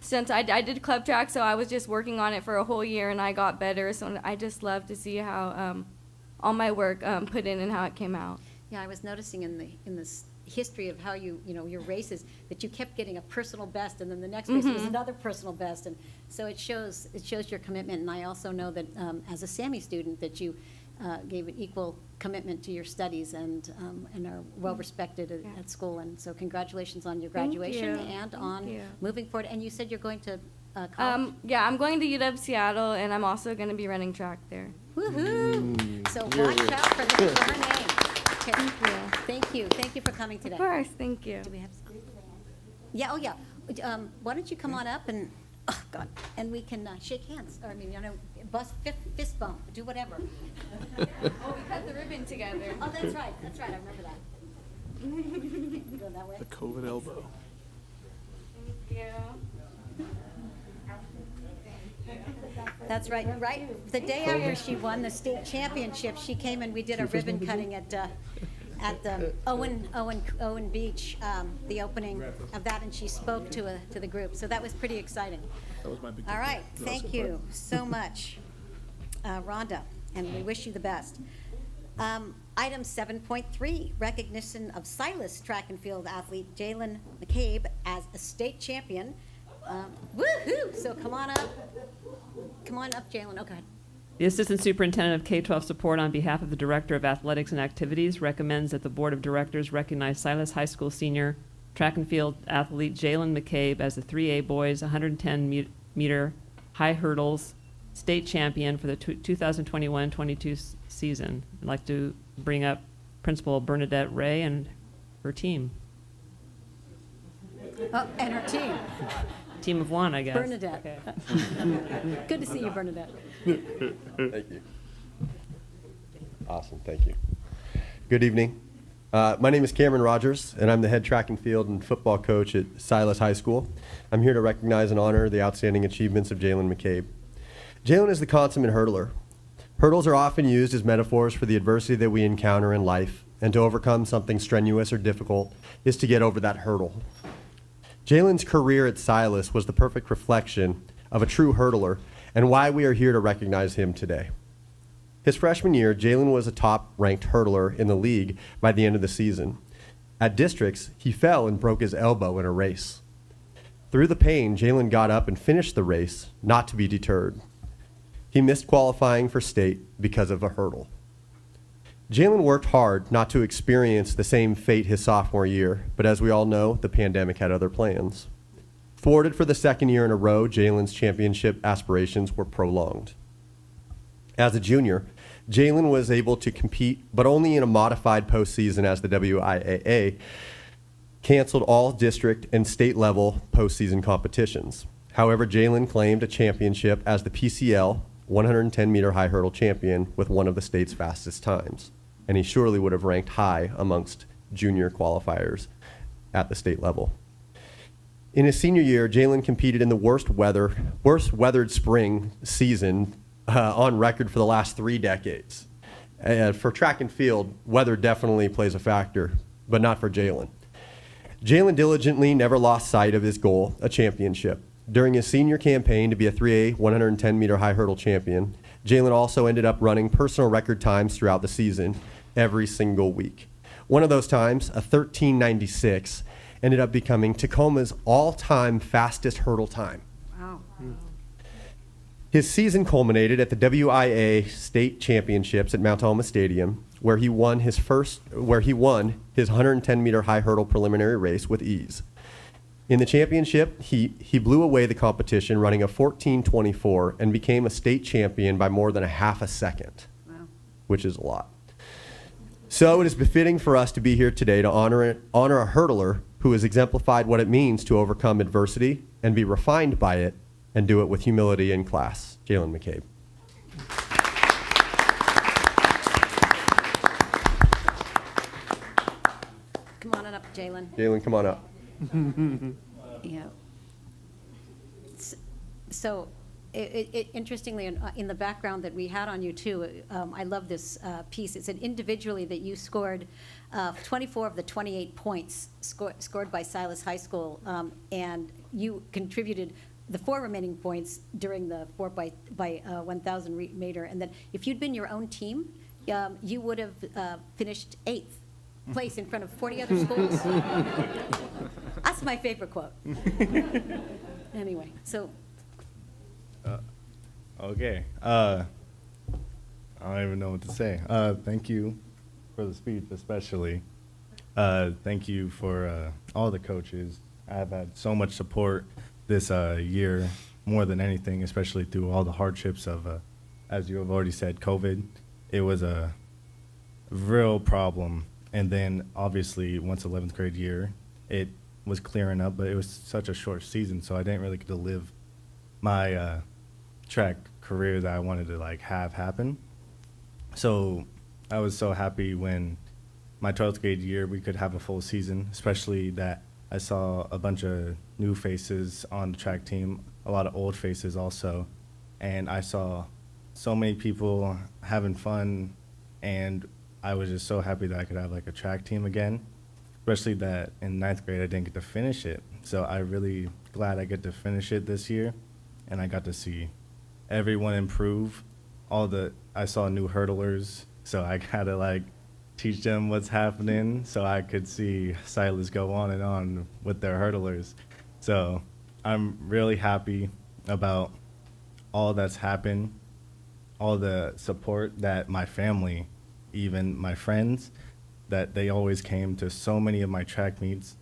since I did club track, so I was just working on it for a whole year, and I got better. So I just love to see how all my work put in and how it came out. Yeah, I was noticing in this history of how you know your races that you kept getting a personal best, and then the next race was another personal best, and so it shows your commitment. And I also know that as a SAMI student that you gave an equal commitment to your studies and are well respected at school. And so congratulations on your graduation and on moving forward. And you said you're going to college? Yeah, I'm going to UW Seattle, and I'm also going to be running track there. Woohoo! So watch out for her name. Okay. Thank you for coming today. Of course, thank you. Do we have some? Yeah, oh yeah. Why don't you come on up and, oh God, and we can shake hands, or I mean, you know, fist bump, do whatever. Oh, we cut the ribbon together. Oh, that's right, I remember that. Go that way. The COVID elbow. Thank you. That's right, the day after she won the state championship, she came and we did a ribbon cutting at the Owen Beach, the opening of that, and she spoke to the group, so that was pretty exciting. That was my big All right, thank you so much, Rhonda, and we wish you the best. Item 7.3, recognition of Silas track and field athlete Jalen McCabe as a state champion. Woohoo! So come on up, Jalen. Oh, go ahead. The Assistant Superintendent of K-12 Support, on behalf of the Director of Athletics and Activities, recommends that the Board of Directors recognize Silas High School senior track and field athlete Jalen McCabe as the 3A boys 110-meter high hurdles state champion for the 2021-22 season. I'd like to bring up Principal Bernadette Ray and her team. Oh, and her team. Team of one, I guess. Bernadette. Okay. Good to see you, Bernadette. Thank you. Awesome, thank you. Good evening. My name is Cameron Rogers, and I'm the head track and field and football coach at Silas High School. I'm here to recognize and honor the outstanding achievements of Jalen McCabe. Jalen is the consummate hurdler. Hurdles are often used as metaphors for the adversity that we encounter in life, and to overcome something strenuous or difficult is to get over that hurdle. Jalen's career at Silas was the perfect reflection of a true hurdler and why we are here to recognize him today. His freshman year, Jalen was a top-ranked hurdler in the league by the end of the season. At districts, he fell and broke his elbow in a race. Through the pain, Jalen got up and finished the race, not to be deterred. He missed qualifying for state because of a hurdle. Jalen worked hard not to experience the same fate his sophomore year, but as we all know, the pandemic had other plans. Thwarted for the second year in a row, Jalen's championship aspirations were prolonged. As a junior, Jalen was able to compete, but only in a modified postseason as the WIAA canceled all district and state level postseason competitions. However, Jalen claimed a championship as the PCL 110-meter high hurdle champion with one of the state's fastest times, and he surely would have ranked high amongst junior qualifiers at the state level. In his senior year, Jalen competed in the worst weathered spring season on record for the last 3 decades. For track and field, weather definitely plays a factor, but not for Jalen. Jalen diligently never lost sight of his goal, a championship. During his senior campaign to be a 3A 110-meter high hurdle champion, Jalen also ended up running personal record times throughout the season, every single week. One of those times, a 13:96, ended up becoming Tacoma's all-time fastest hurdle time. Wow. His season culminated at the WIA state championships at Mount Alma Stadium, where he won his 110-meter high hurdle preliminary race with ease. In the championship, he blew away the competition, running a 14:24, and became a state champion by more than a half a second, which is a lot. So it is befitting for us to be here today to honor a hurdler who has exemplified what it means to overcome adversity and be refined by it, and do it with humility and class. Jalen McCabe. Come on up, Jalen. Jalen, come on up. Yeah. So, interestingly, in the background that we had on you too, I love this piece. It said individually that you scored 24 of the 28 points scored by Silas High School, and you contributed the 4 remaining points during the 4 by 1,000 meter, and that if you'd been your own team, you would have finished 8th place in front of 40 other schools. That's my favorite quote. Anyway, so. Okay. I don't even know what to say. Thank you for the speech, especially. Thank you for all the coaches. I've had so much support this year, more than anything, especially through all the hardships of, as you have already said, COVID. It was a real problem. And then, obviously, once 11th grade year, it was clearing up, but it was such a short season, so I didn't really get to live my track career that I wanted to have happen. So I was so happy when my 12th grade year we could have a full season, especially that I saw a bunch of new faces on the track team, a lot of old faces also, and I saw so many people having fun, and I was just so happy that I could have a track team again, especially that in 9th grade I didn't get to finish it. So I'm really glad I get to finish it this year, and I got to see everyone improve. I saw new hurdlers, so I got to teach them what's happening so I could see Silas go on and on with their hurdlers. So I'm really happy about all that's happened, all the support that my family, even my friends, that they always came to so many of my track meets.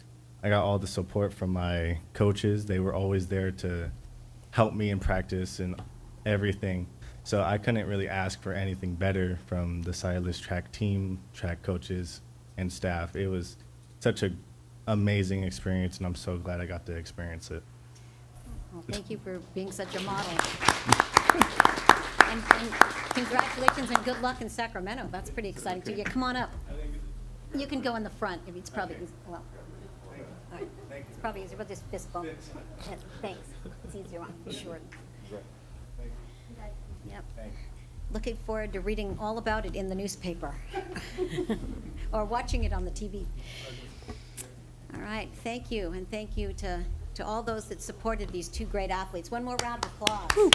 I got all the support from my coaches. They were always there to help me in practice and everything. So I couldn't really ask for anything better from the Silas track team, track coaches, and staff. It was such an amazing experience, and I'm so glad I got to experience it. Well, thank you for being such a model. And congratulations and good luck in Sacramento. That's pretty exciting too. Yeah, come on up. You can go in the front. If it's probably well. All right. It's probably easier. We'll just fist bump. Yeah, thanks. It's easier on for sure. Yep. Looking forward to reading all about it in the newspaper or watching it on the TV. All right. Thank you, and thank you to all those that supported these 2 great athletes. One more round of applause. Woo.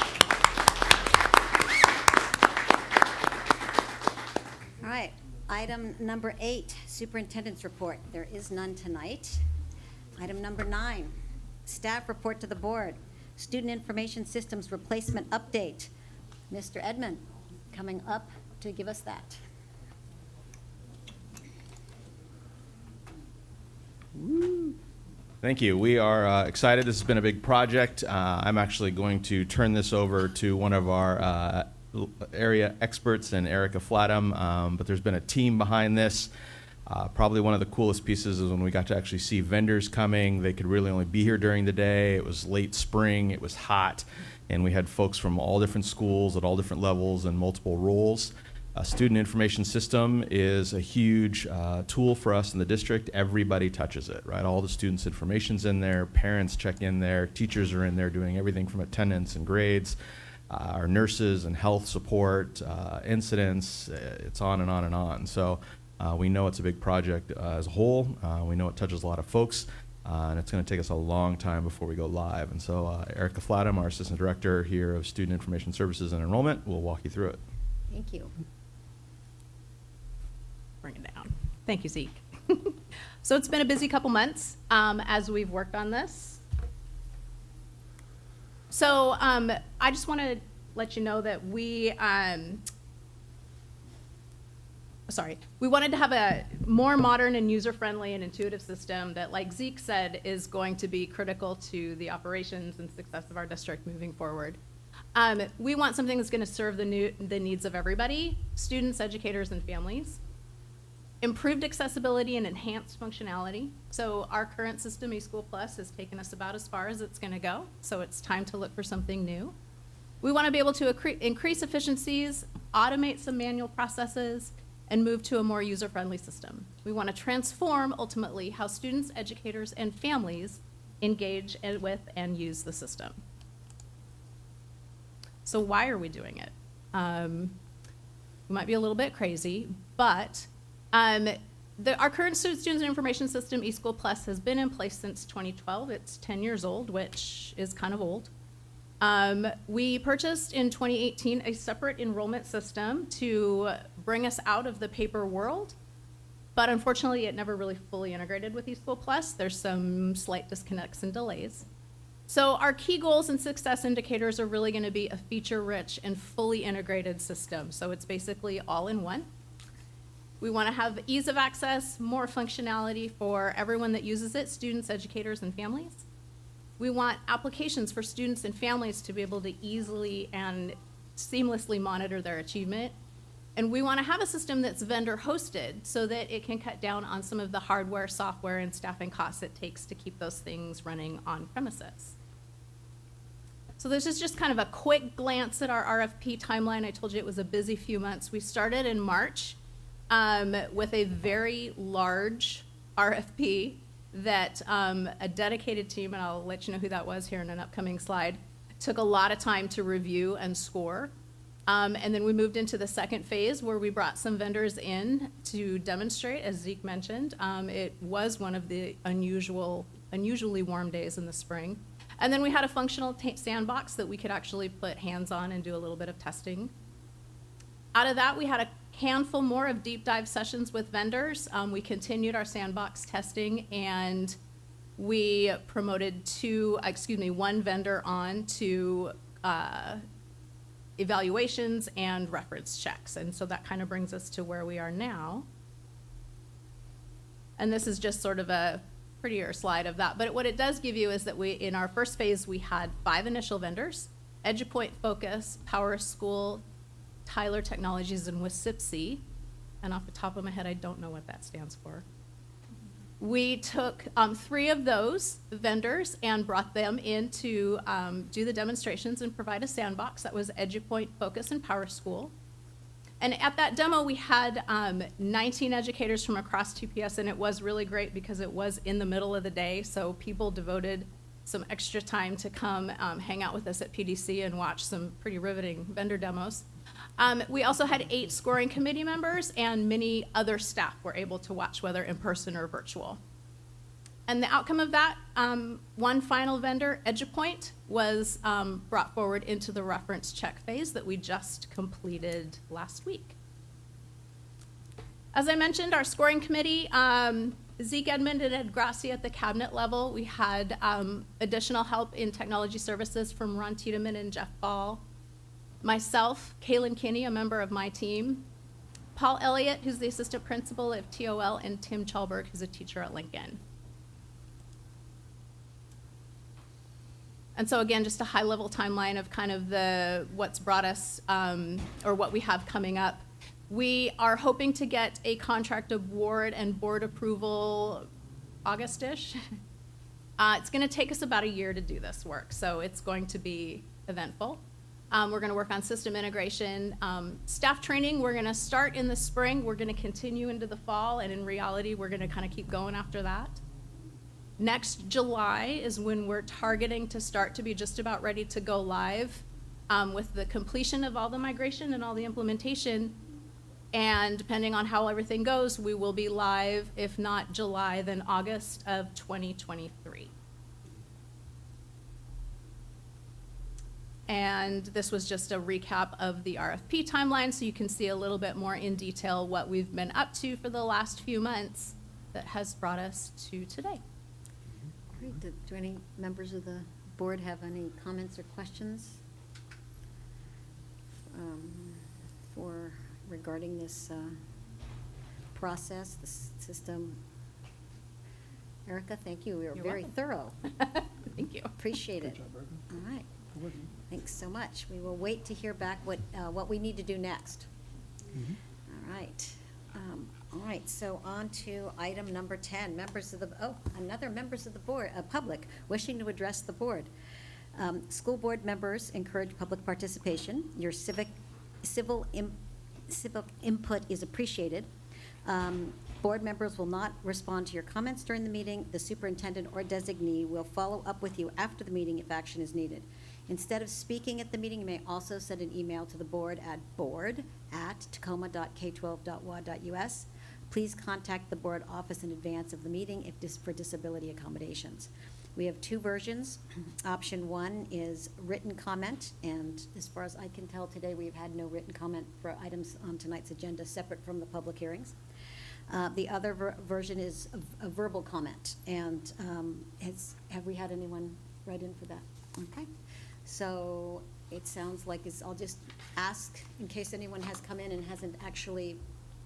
All right, item number 8, Superintendent's report. There is none tonight. Item number 9, staff report to the board. Student Information Systems Replacement Update. Mr. Edmond coming up to give us that. Thank you. We are excited. This has been a big project. I'm actually going to turn this over to one of our area experts, and Erica Flatham, but there's been a team behind this. Probably one of the coolest pieces is when we got to actually see vendors coming. They could really only be here during the day. It was late spring. It was hot. And we had folks from all different schools at all different levels and multiple roles. Student information system is a huge tool for us in the district. Everybody touches it, right? All the students' information's in there. Parents check in there. Teachers are in there doing everything from attendance and grades. Our nurses and health support, incidents, it's on and on and on. So we know it's a big project as a whole. We know it touches a lot of folks, and it's going to take us a long time before we go live. And so Erica Flatham, our Assistant Director here of Student Information Services and Enrollment, will walk you through it. Thank you. Bring it down. Thank you, Zeke. So it's been a busy couple months as we've worked on this. So I just want to let you know that we wanted to have a more modern and user-friendly and intuitive system that, like Zeke said, is going to be critical to the operations and success of our district moving forward. We want something that's going to serve the needs of everybody, students, educators, and families. Improved accessibility and enhanced functionality. So our current system, eSchool Plus, has taken us about as far as it's going to go. So it's time to look for something new. We want to be able to increase efficiencies, automate some manual processes, and move to a more user-friendly system. We want to transform, ultimately, how students, educators, and families engage with and use the system. So why are we doing it? We might be a little bit crazy, but our current student information system, eSchool Plus, has been in place since 2012. It's 10 years old, which is kind of old. We purchased in 2018 a separate enrollment system to bring us out of the paper world, but unfortunately it never really fully integrated with eSchool Plus. There's some slight disconnects and delays. So our key goals and success indicators are really going to be a feature-rich and fully integrated system. So it's basically all in one. We want to have ease of access, more functionality for everyone that uses it, students, educators, and families. We want applications for students and families to be able to easily and seamlessly monitor their achievement. And we want to have a system that's vendor hosted so that it can cut down on some of the hardware, software, and staffing costs it takes to keep those things running on premises. So this is just kind of a quick glance at our RFP timeline. I told you it was a busy few months. We started in March with a very large RFP that a dedicated team, and I'll let you know who that was here in an upcoming slide, took a lot of time to review and score. And then we moved into the second phase where we brought some vendors in to demonstrate, as Zeke mentioned. It was one of the unusually warm days in the spring. And then we had a functional sandbox that we could actually put hands on and do a little bit of testing. Out of that, we had a handful more of deep dive sessions with vendors. We continued our sandbox testing, and we promoted one vendor on to evaluations and reference checks. And so that kind of brings us to where we are now. And this is just sort of a prettier slide of that. But what it does give you is that in our first phase, we had 5 initial vendors: EduPoint, Focus, Power School, Tyler Technologies, and WSIPSI. And off the top of my head, I don't know what that stands for. We took 3 of those vendors and brought them in to do the demonstrations and provide a sandbox. That was EduPoint, Focus, and Power School. And at that demo, we had 19 educators from across TPS, and it was really great because it was in the middle of the day, so people devoted some extra time to come hang out with us at PDC and watch some pretty riveting vendor demos. We also had 8 scoring committee members, and many other staff were able to watch, whether in person or virtual. And the outcome of that, one final vendor, EduPoint, was brought forward into the reference check phase that we just completed last week. As I mentioned, our scoring committee, Zeke Edmond and Ed Grassi at the cabinet level. We had additional help in technology services from Ron Tiedemann and Jeff Ball. Myself, Kaylin Kinney, a member of my team. Paul Elliott, who's the assistant principal at TOL, and Tim Chalberg, who's a teacher at Lincoln. And so again, just a high-level timeline of kind of what's brought us, or what we have coming up. We are hoping to get a contract award and board approval August-ish. It's going to take us about a year to do this work, so it's going to be eventful. We're going to work on system integration. Staff training, we're going to start in the spring. We're going to continue into the fall, and in reality, we're going to kind of keep going after that. Next July is when we're targeting to start to be just about ready to go live with the completion of all the migration and all the implementation. And depending on how everything goes, we will be live, if not July, then August of 2023. And this was just a recap of the RFP timeline, so you can see a little bit more in detail what we've been up to for the last few months that has brought us to today. Great. Do any members of the board have any comments or questions regarding this process, the system? Erica, thank you. We were You're very welcome. thorough. Thank you. Appreciate it. All right. Thanks so much. We will wait to hear back what we need to do next. All right. All right, so on to item number 10, members of the board, public wishing to address the board. School board members encourage public participation. Your civil input is appreciated. Board members will not respond to your comments during the meeting. The superintendent or designee will follow up with you after the meeting if action is needed. Instead of speaking at the meeting, you may also send an email to the board at board@tacoma.k12.wa.us. Please contact the board office in advance of the meeting for disability accommodations. We have two versions. Option one is written comment, and as far as I can tell today, we've had no written comment for items on tonight's agenda separate from the public hearings. The other version is a verbal comment, and have we had anyone write in for that? Okay. So it sounds like I'll just ask, in case anyone has come in and hasn't actually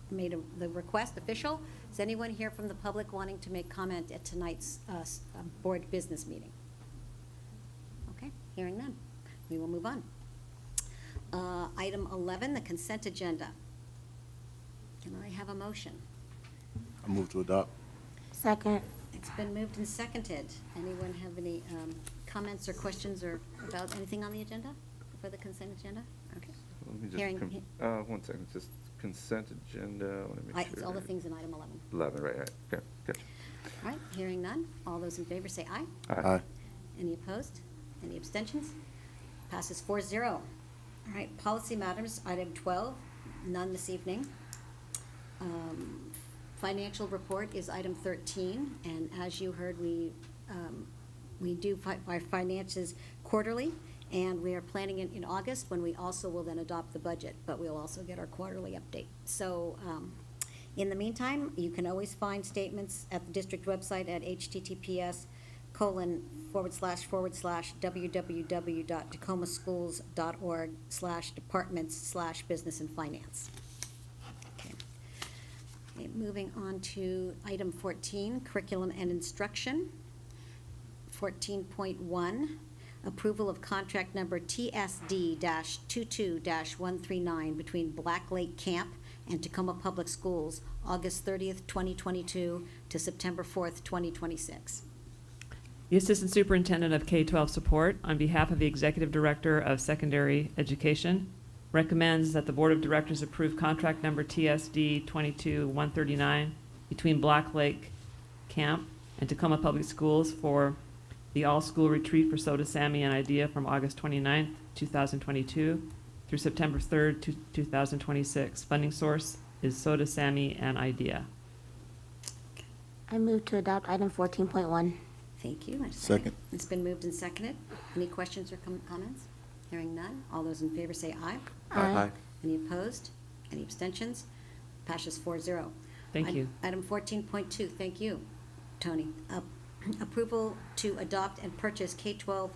made the request official, is anyone here from the public wanting to make comment at tonight's board business meeting? Okay, hearing none. We will move on. Item 11, the consent agenda. Can I have a motion? I move to adopt. Second. It's been moved and seconded. Anyone have any comments or questions or about anything on the agenda for the consent agenda? Okay. Let me Hearing- just, one second, just consent agenda, I want to make sure. It's all the things in item 11. 11, right, okay, gotcha. All right, hearing none. All those in favor say aye. Aye. Any opposed? Any abstentions? Passes 4-0. All right, policy matters, item 12, none this evening. Financial report is item 13, and as you heard, we do our finances quarterly, and we are planning in August when we also will then adopt the budget, but we'll also get our quarterly update. So in the meantime, you can always find statements at the district website at https://www.tacomaschools.org/departments/business and finance. Okay, moving on to item 14, curriculum and instruction. 14.1, approval of contract number TSD-22-139 between Black Lake Camp and Tacoma Public Schools, August 30th, 2022 to September 4th, 2026. The Assistant Superintendent of K-12 Support, on behalf of the Executive Director of Secondary Education, recommends that the Board of Directors approve contract number TSD 22-139 between Black Lake Camp and Tacoma Public Schools for the all-school retreat for Soda Sammy and Idea from August 29th, 2022 through September 3rd, 2026. Funding source is Soda Sammy and Idea. I move to adopt item 14.1. Thank you. Second. It's been moved and seconded. Any questions or comments? Hearing none. All those in favor say aye. Aye. Any opposed? Any abstentions? Passes 4-0. Thank you. Item 14.2, thank you, Tony. Approval to adopt and purchase K-5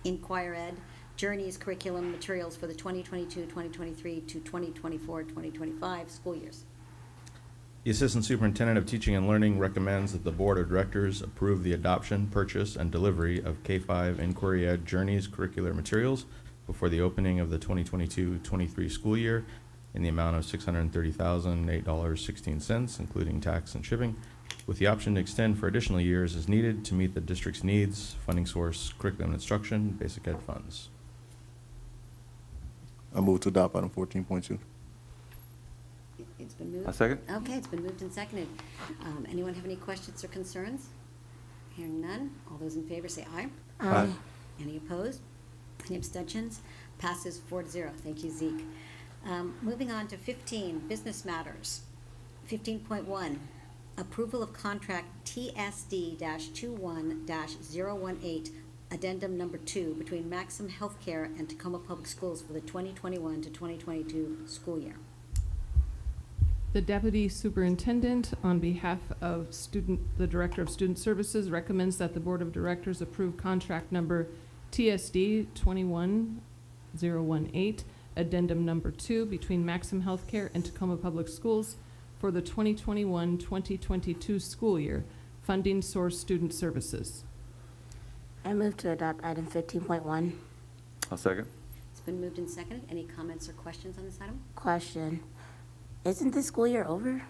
Inquire Ed Journeys curriculum materials for the 2022-2023 to 2024-2025 school years. The Assistant Superintendent of Teaching and Learning recommends that the Board of Directors approve the adoption, purchase, and delivery of K-5 Inquiry Ed Journeys curricular materials before the opening of the 2022-23 school year in the amount of $630,008.16, including tax and shipping, with the option to extend for additional years as needed to meet the district's needs, funding source, curriculum instruction, basic ed funds. I move to adopt item 14.2. It's been moved. A second. Okay, it's been moved and seconded. Anyone have any questions or concerns? Hearing none, all those in favor say aye. Aye. Any opposed? Any abstentions? Passes 4-0. Thank you, Zeke. Moving on to 15, business matters. 15.1, approval of contract TSD-21-018, addendum number 2, between Maxim Healthcare and Tacoma Public Schools for the 2021 to 2022 school year. The Deputy Superintendent, on behalf of the Director of Student Services, recommends that the Board of Directors approve contract number TSD 21018, addendum number 2, between Maxim Healthcare and Tacoma Public Schools for the 2021-2022 school year. Funding source student services. I move to adopt item 15.1. I'll second. It's been moved and seconded. Any comments or questions on this item? Question. Isn't the school year over?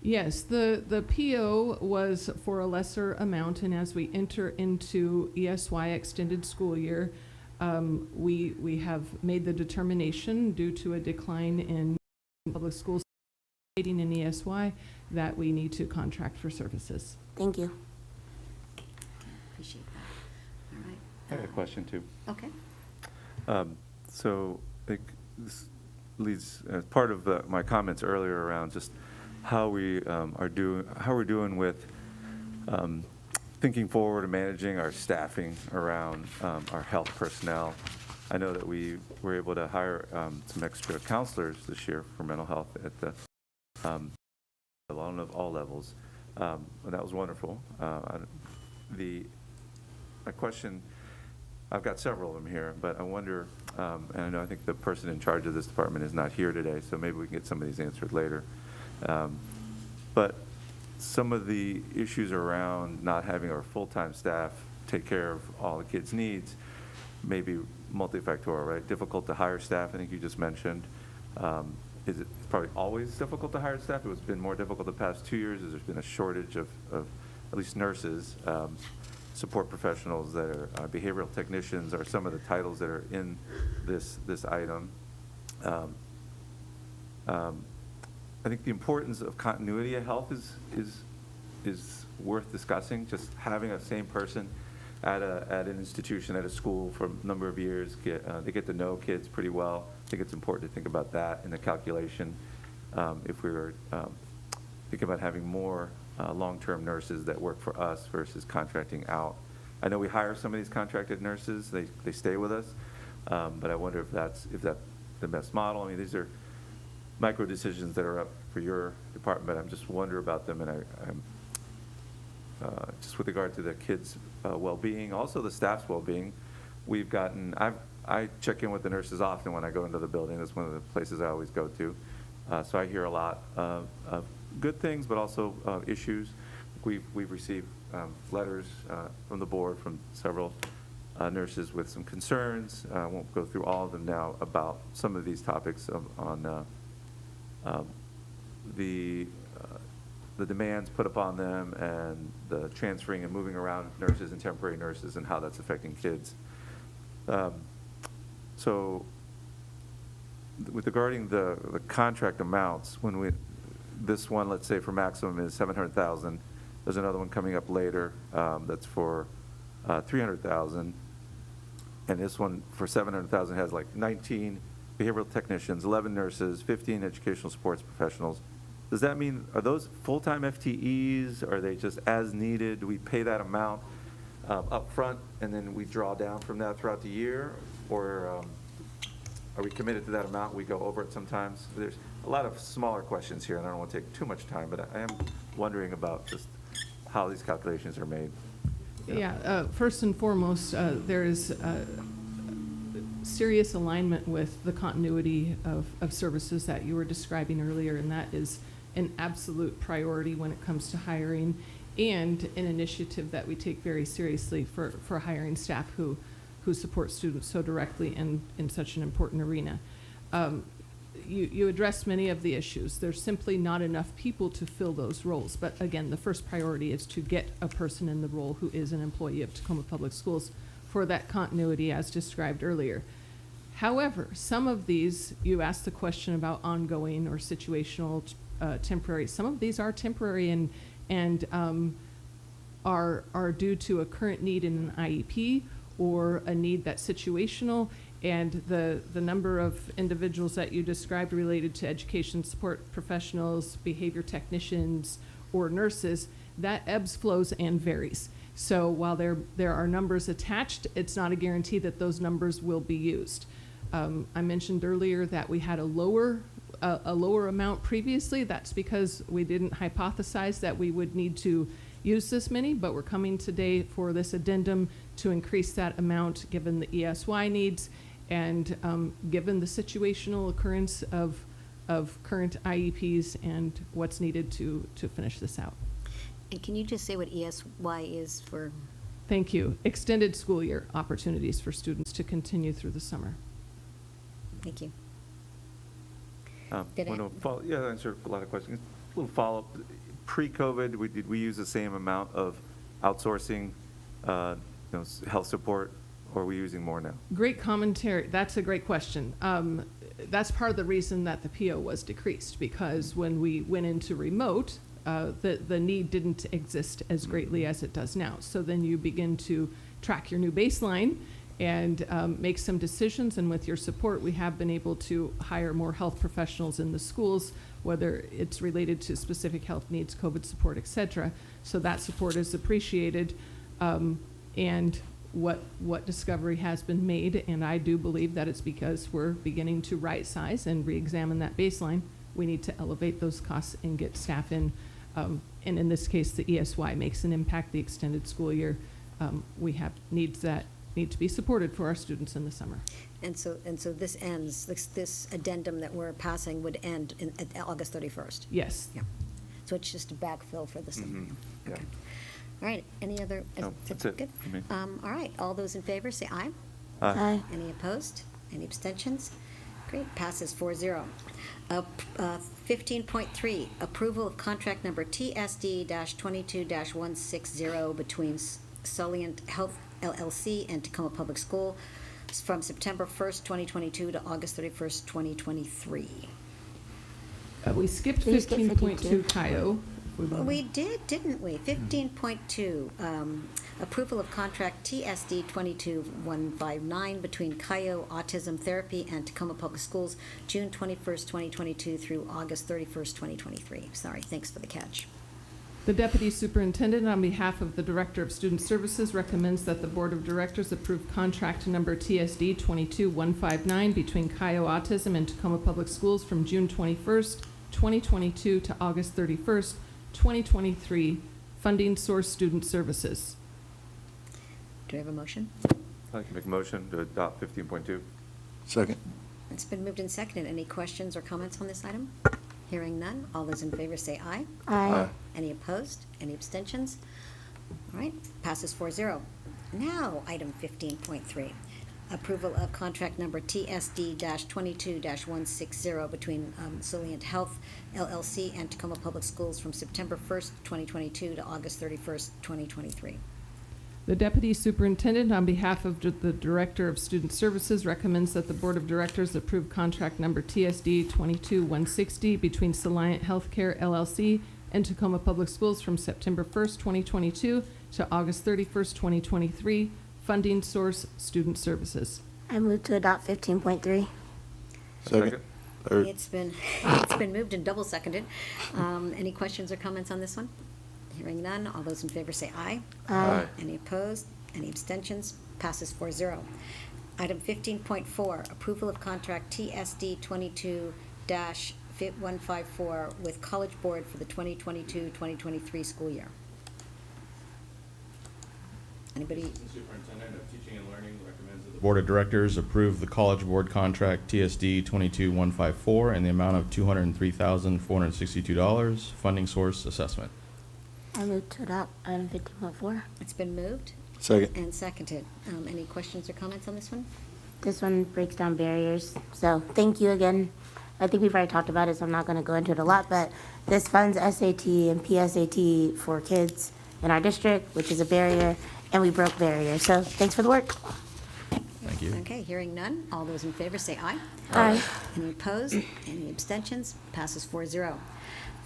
Yes, the PO was for a lesser amount, and as we enter into ESY extended school year, we have made the determination due to a decline in public schools in ESY that we need to contract for services. Thank you. Appreciate that. All right. I got a question too. Okay. So I think this leads as part of my comments earlier around just how we are doing with thinking forward and managing our staffing around our health personnel. I know that we were able to hire some extra counselors this year for mental health at the all levels, and that was wonderful. My question, I've got several of them here, but I wonder, and I think the person in charge of this department is not here today, so maybe we can get some of these answered later. But some of the issues around not having our full-time staff take care of all the kids' needs may be multifactorial, right? Difficult to hire staff, I think you just mentioned. Is it probably always difficult to hire staff? It's been more difficult the past 2 years as there's been a shortage of at least nurses. Support professionals that are behavioral technicians are some of the titles that are in this item. I think the importance of continuity of health is worth discussing. Just having a same person at an institution, at a school for a number of years, they get to know kids pretty well. I think it's important to think about that in the calculation. If we were thinking about having more long-term nurses that work for us versus contracting out. I know we hire some of these contracted nurses, they stay with us, but I wonder if that's the best model. I mean, these are micro decisions that are up for your department. I'm just wondering about them, and I'm just with regard to the kids' well-being, also the staff's well-being. We've gotten, I check in with the nurses often when I go into the building. That's one of the places I always go to. So I hear a lot of good things, but also issues. We've received letters from the board from several nurses with some concerns. I won't go through all of them now about some of these topics on the demands put upon them and the transferring and moving around nurses and temporary nurses and how that's affecting kids. So with regarding the contract amounts, this one, let's say for maximum is $700,000. There's another one coming up later that's for $300,000, and this one for $700,000 has like 19 behavioral technicians, 11 nurses, 15 educational supports professionals. Does that mean, are those full-time FTEs? Are they just as needed? Do we pay that amount up front and then we draw down from that throughout the year? Or Are we committed to that amount? We go over it sometimes. There's a lot of smaller questions here, and I don't want to take too much time, but I am wondering about just how these calculations are made. Yeah, first and foremost, there is serious alignment with the continuity of services that you were describing earlier, and that is an absolute priority when it comes to hiring, and an initiative that we take very seriously for hiring staff who support students so directly and in such an important arena. You addressed many of the issues. There's simply not enough people to fill those roles. But again, the first priority is to get a person in the role who is an employee of Tacoma Public Schools for that continuity as described earlier. However, some of these, you asked the question about ongoing or situational, temporary. Some of these are temporary and are due to a current need in an IEP or a need that's situational, and the number of individuals that you described related to education support professionals, behavior technicians, or nurses, that ebbs, flows, and varies. So while there are numbers attached, it's not a guarantee that those numbers will be used. I mentioned earlier that we had a lower amount previously. That's because we didn't hypothesize that we would need to use this many, but we're coming today for this addendum to increase that amount given the ESY needs and given the situational occurrence of current IEPs and what's needed to finish this out. And can you just say what ESY is for? Thank you. Extended school year opportunities for students to continue through the summer. Thank you. Yeah, answer a lot of questions. A little follow-up. Pre-COVID, did we use the same amount of outsourcing, health support, or are we using more now? Great commentary. That's a great question. That's part of the reason that the PO was decreased, because when we went into remote, the need didn't exist as greatly as it does now. So then you begin to track your new baseline and make some decisions. And with your support, we have been able to hire more health professionals in the schools, whether it's related to specific health needs, COVID support, et cetera. So that support is appreciated. And what discovery has been made, and I do believe that it's because we're beginning to right size and re-examine that baseline. We need to elevate those costs and get staff in. And in this case, the ESY makes an impact, the extended school year. We have needs that need to be supported for our students in the summer. And so this ends, this addendum that we're passing would end at August 31st? Yes. Yeah. So it's just a backfill for the summer? Yeah. Okay. All right, any other? No, that's it Good. for me. All right, all those in favor, say aye. Aye. Any opposed? Any abstentions? Great, passes 4-0. 15.3, approval of contract number TSD-22-160 between Solient Health LLC and Tacoma Public School from September 1st, 2022 to August 31st, 2023. We skipped 15.2, Kaio. We did, didn't we? 15.2, approval of contract TSD 22159 between Kaio Autism Therapy and Tacoma Public Schools, June 21st, 2022 through August 31st, 2023. Sorry, thanks for the catch. The Deputy Superintendent, on behalf of the Director of Student Services, recommends that the Board of Directors approve contract number TSD 22159 between Kaio Autism and Tacoma Public Schools from June 21st, 2022 to August 31st, 2023, funding source student services. Do we have a motion? I'd like to make a motion to adopt 15.2. Second. It's been moved and seconded. Any questions or comments on this item? Hearing none. All those in favor say aye. Aye. Any opposed? Any abstentions? All right, passes 4-0. Now, item 15.3. Approval of contract number TSD-22-160 between Solient Health LLC and Tacoma Public Schools from September 1st, 2022 to August 31st, 2023. The Deputy Superintendent, on behalf of the Director of Student Services, recommends that the Board of Directors approve contract number TSD 22-160 between Solient Healthcare LLC and Tacoma Public Schools from September 1st, 2022 to August 31st, 2023, funding source student services. I move to adopt 15.3. Second. Third. It's been moved and double seconded. Any questions or comments on this one? Hearing none, all those in favor say aye. Aye. Any opposed? Any abstentions? Passes 4-0. Item 15.4, approval of contract TSD 22-154 with College Board for the 2022-2023 school year. Anybody? The Superintendent of Teaching and Learning recommends that the Board of Directors approve the College Board contract TSD 22-154 in the amount of $203,462, funding source assessment. I move to adopt item 15.4. It's been moved Second. and seconded. Any questions or comments on this one? This one breaks down barriers. So thank you again. I think we've already talked about it, so I'm not going to go into it a lot, but this funds SAT and PSAT for kids in our district, which is a barrier, and we broke barriers. So thanks for the work. Thank you. Okay, hearing none. All those in favor say aye. Aye. Any opposed? Any abstentions? Passes 4-0.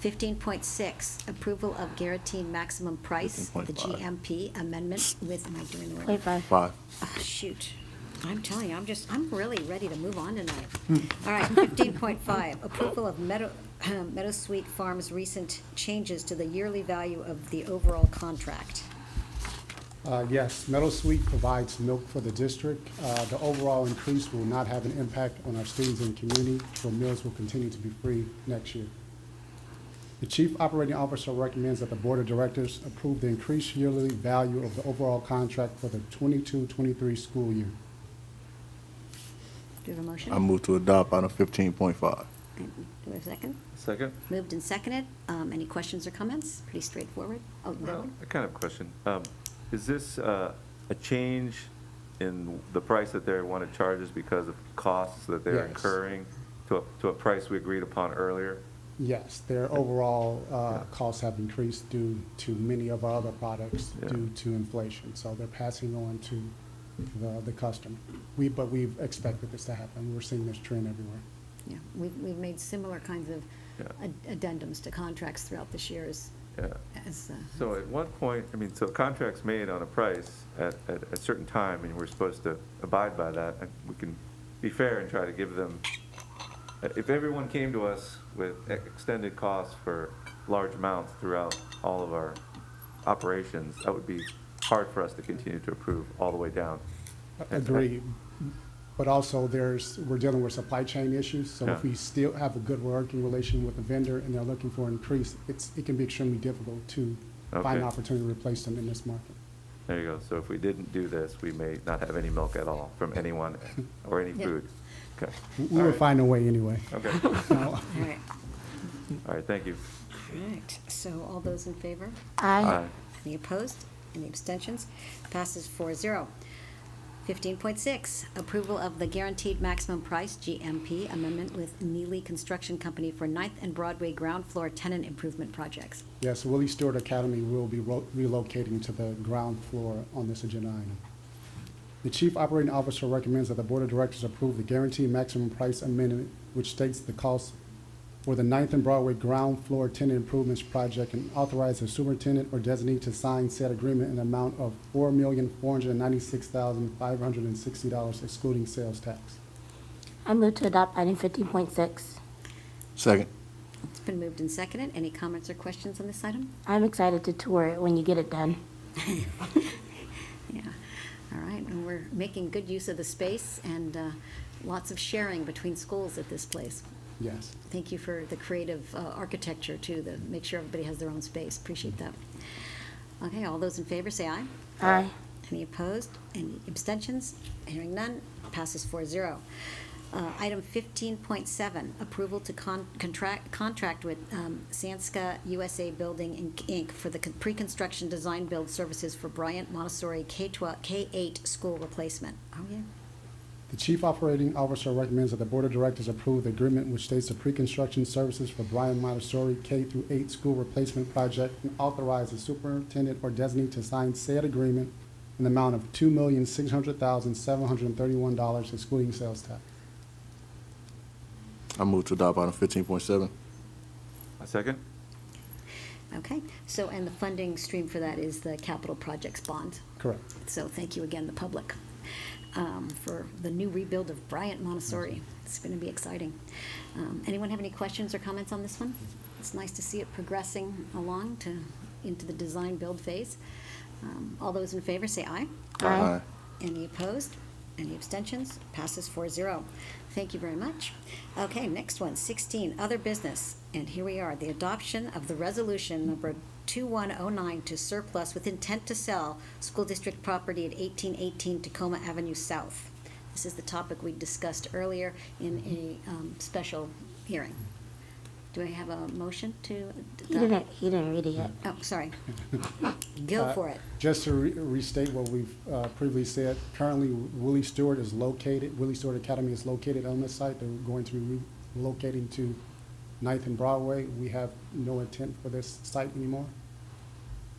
15.6, approval of guaranteed maximum price, the 15.5. GMP amendment with, am I doing the right? 0.5. 5. Oh, shoot. I'm telling you, I'm really ready to move on tonight. All right, 15.5, approval of Meadow Sweet Farms' recent changes to the yearly value of the overall contract. Yes, Meadow Sweet provides milk for the district. The overall increase will not have an impact on our students and community, so meals will continue to be free next year. The Chief Operating Officer recommends that the Board of Directors approve the increased yearly value of the overall contract for the 22-23 school year. Do you have a motion? I move to adopt item 15.5. And do we have a second? Second? Moved and seconded. Any questions or comments? Pretty straightforward. Oh, that Well, one? a kind of question. Is this a change in the price that they want to charge us because of costs that they're Yes. incurring to a price we agreed upon earlier? Yes, their overall costs have increased due to many of our other products Yeah. due to inflation. So they're passing on to the customer. But we've expected this to happen. We're seeing this trend everywhere. Yeah, we've made similar kinds of addendums to contracts throughout this year as, So at one point, I mean, so a contract's made on a price at a certain time, and we're supposed to abide by that. And we can be fair and try to give them, if everyone came to us with extended costs for large amounts throughout all of our operations, that would be hard for us to continue to approve all the way down. Agreed. But also we're dealing with supply chain issues. So Yeah. if we still have a good working relation with the vendor and they're looking for an increase, it can be extremely difficult to find Okay. an opportunity to replace them in this market. There you go. So if we didn't do this, we may not have any milk at all from anyone or any Yeah. food. Okay. We will find a way anyway. Okay. all right. All right, thank you. All right, so all those in favor? Aye. Any opposed? Any abstentions? Passes 4-0. 15.6, approval of the guaranteed maximum price, GMP, amendment with Neely Construction Company for 9th and Broadway ground floor tenant improvement projects. Yes, Willie Stewart Academy will be relocating to the ground floor on this agenda item. The Chief Operating Officer recommends that the Board of Directors approve the guaranteed maximum price amendment, which states the cost for the 9th and Broadway ground floor tenant improvements project and authorize the superintendent or designee to sign said agreement in the amount of $4,496,560 excluding sales tax. I move to adopt item 15.6. Second. It's been moved and seconded. Any comments or questions on this item? I'm excited to tour it when you get it done. Yeah, all right, and we're making good use of the space and lots of sharing between schools at this place. Yes. Thank you for the creative architecture too, to make sure everybody has their own space. Appreciate that. Okay, all those in favor say aye. Aye. Any opposed? Any abstentions? Hearing none, passes 4-0. Item 15.7, approval to contract with Sanska USA Building Inc. for the pre-construction design build services for Bryant Montessori K-8 school replacement. Oh, yeah. The Chief Operating Officer recommends that the Board of Directors approve the agreement which states the pre-construction services for Bryant Montessori K-8 school replacement project and authorize the superintendent or designee to sign said agreement in the amount of $2,600,731 excluding sales tax. I move to adopt item 15.7. A second? Okay, so, and the funding stream for that is the capital projects bond. Correct. So thank you again, the public, for the new rebuild of Bryant Montessori. It's going to be exciting. Anyone have any questions or comments on this one? It's nice to see it progressing along into the design build phase. All those in favor say aye. Aye. Any opposed? Any abstentions? Passes 4-0. Thank you very much. Okay, next one, 16, other business. And here we are, the adoption of the resolution number 2109 to surplus with intent to sell school district property at 1818 Tacoma Avenue South. This is the topic we discussed earlier in a special hearing. Do I have a motion to? He didn't read it yet. Oh, sorry. Go for it. Just to restate what we've previously said, currently Willie Stewart Academy is located on this site. They're going to be relocating to 9th and Broadway. We have no intent for this site anymore.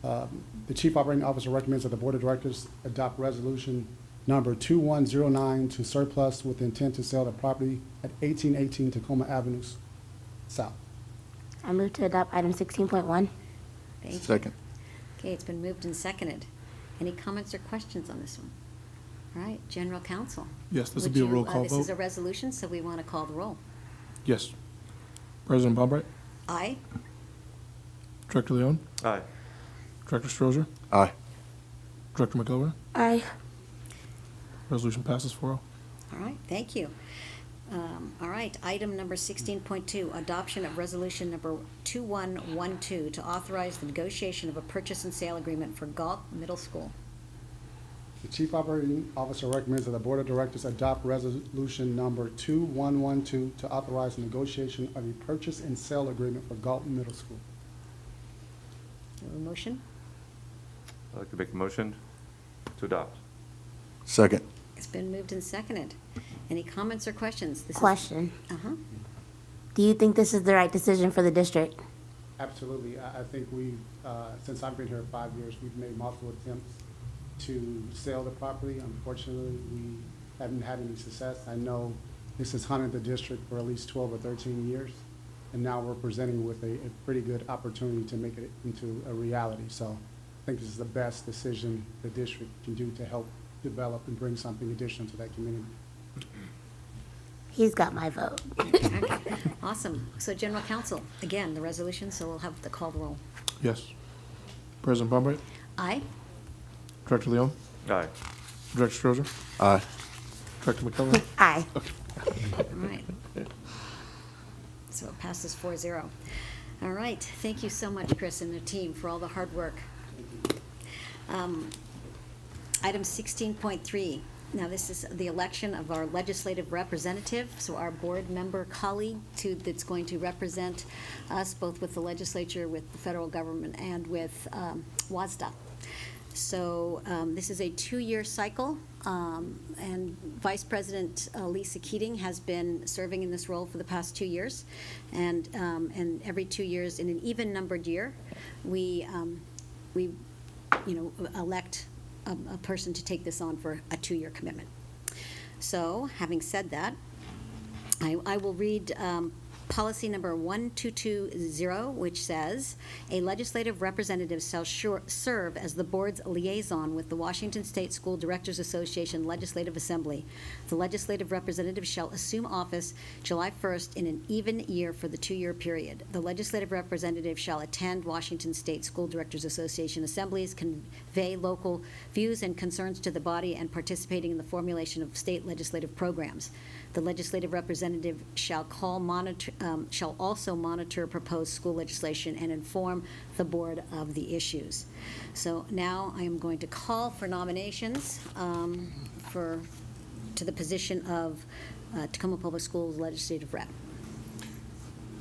The Chief Operating Officer recommends that the Board of Directors adopt resolution number 2109 to surplus with intent to sell the property at 1818 Tacoma Avenue South. I move to adopt item 16.1. Thank you. Second. Okay, it's been moved and seconded. Any comments or questions on this one? All right, General Counsel. Yes, this will Would be a you- roll call This is vote. a resolution, so we want to call the roll. Yes. President Bombright, Aye. Director Leon, Aye. Director Strozer, Aye. Director McElroy. Aye. Resolution passes 4-0. All right, thank you. All right, item number 16.2, adoption of resolution number 2112 to authorize the negotiation of a purchase and sale agreement for Galt Middle School. The Chief Operating Officer recommends that the Board of Directors adopt resolution number 2112 to authorize the negotiation of a purchase and sale agreement for Galton Middle School. Do you have a motion? I'd like to make a motion to adopt. Second. It's been moved and seconded. Any comments or questions? This is- Question. Uh-huh. Do you think this is the right decision for the district? Absolutely. I think since I've been here 5 years, we've made multiple attempts to sell the property. Unfortunately, we haven't had any success. I know this has haunted the district for at least 12 or 13 years, and now we're presenting with a pretty good opportunity to make it into a reality. So I think this is the best decision the district can do to help develop and bring something additional to that community. He's got my vote. Awesome. So General Counsel, again, the resolution, so we'll have to call the roll. Yes. President Bombright, Aye. Director Leon, Aye. Director Strozer, Aye. Director McElroy. Aye. All right. So it passes 4-0. All right. Thank you so much, Chris and the team, for all the hard work. Item 16.3. Now, this is the election of our legislative representative, so our board member colleague that's going to represent us both with the legislature, with the federal government, and with WASDA. So this is a 2-year cycle, and Vice President Lisa Keating has been serving in this role for the past 2 years, and every 2 years, in an even-numbered year, we elect a person to take this on for a 2-year commitment. So, having said that, I will read policy number 1220, which says, a legislative representative shall serve as the board's liaison with the Washington State School Directors Association Legislative Assembly. The legislative representative shall assume office July 1st in an even year for the 2-year period. The legislative representative shall attend Washington State School Directors Association assemblies, convey local views and concerns to the body, and participating in the formulation of state legislative programs. The legislative representative shall also monitor proposed school legislation and inform the board of the issues. So now I am going to call for nominations to the position of Tacoma Public Schools legislative rep.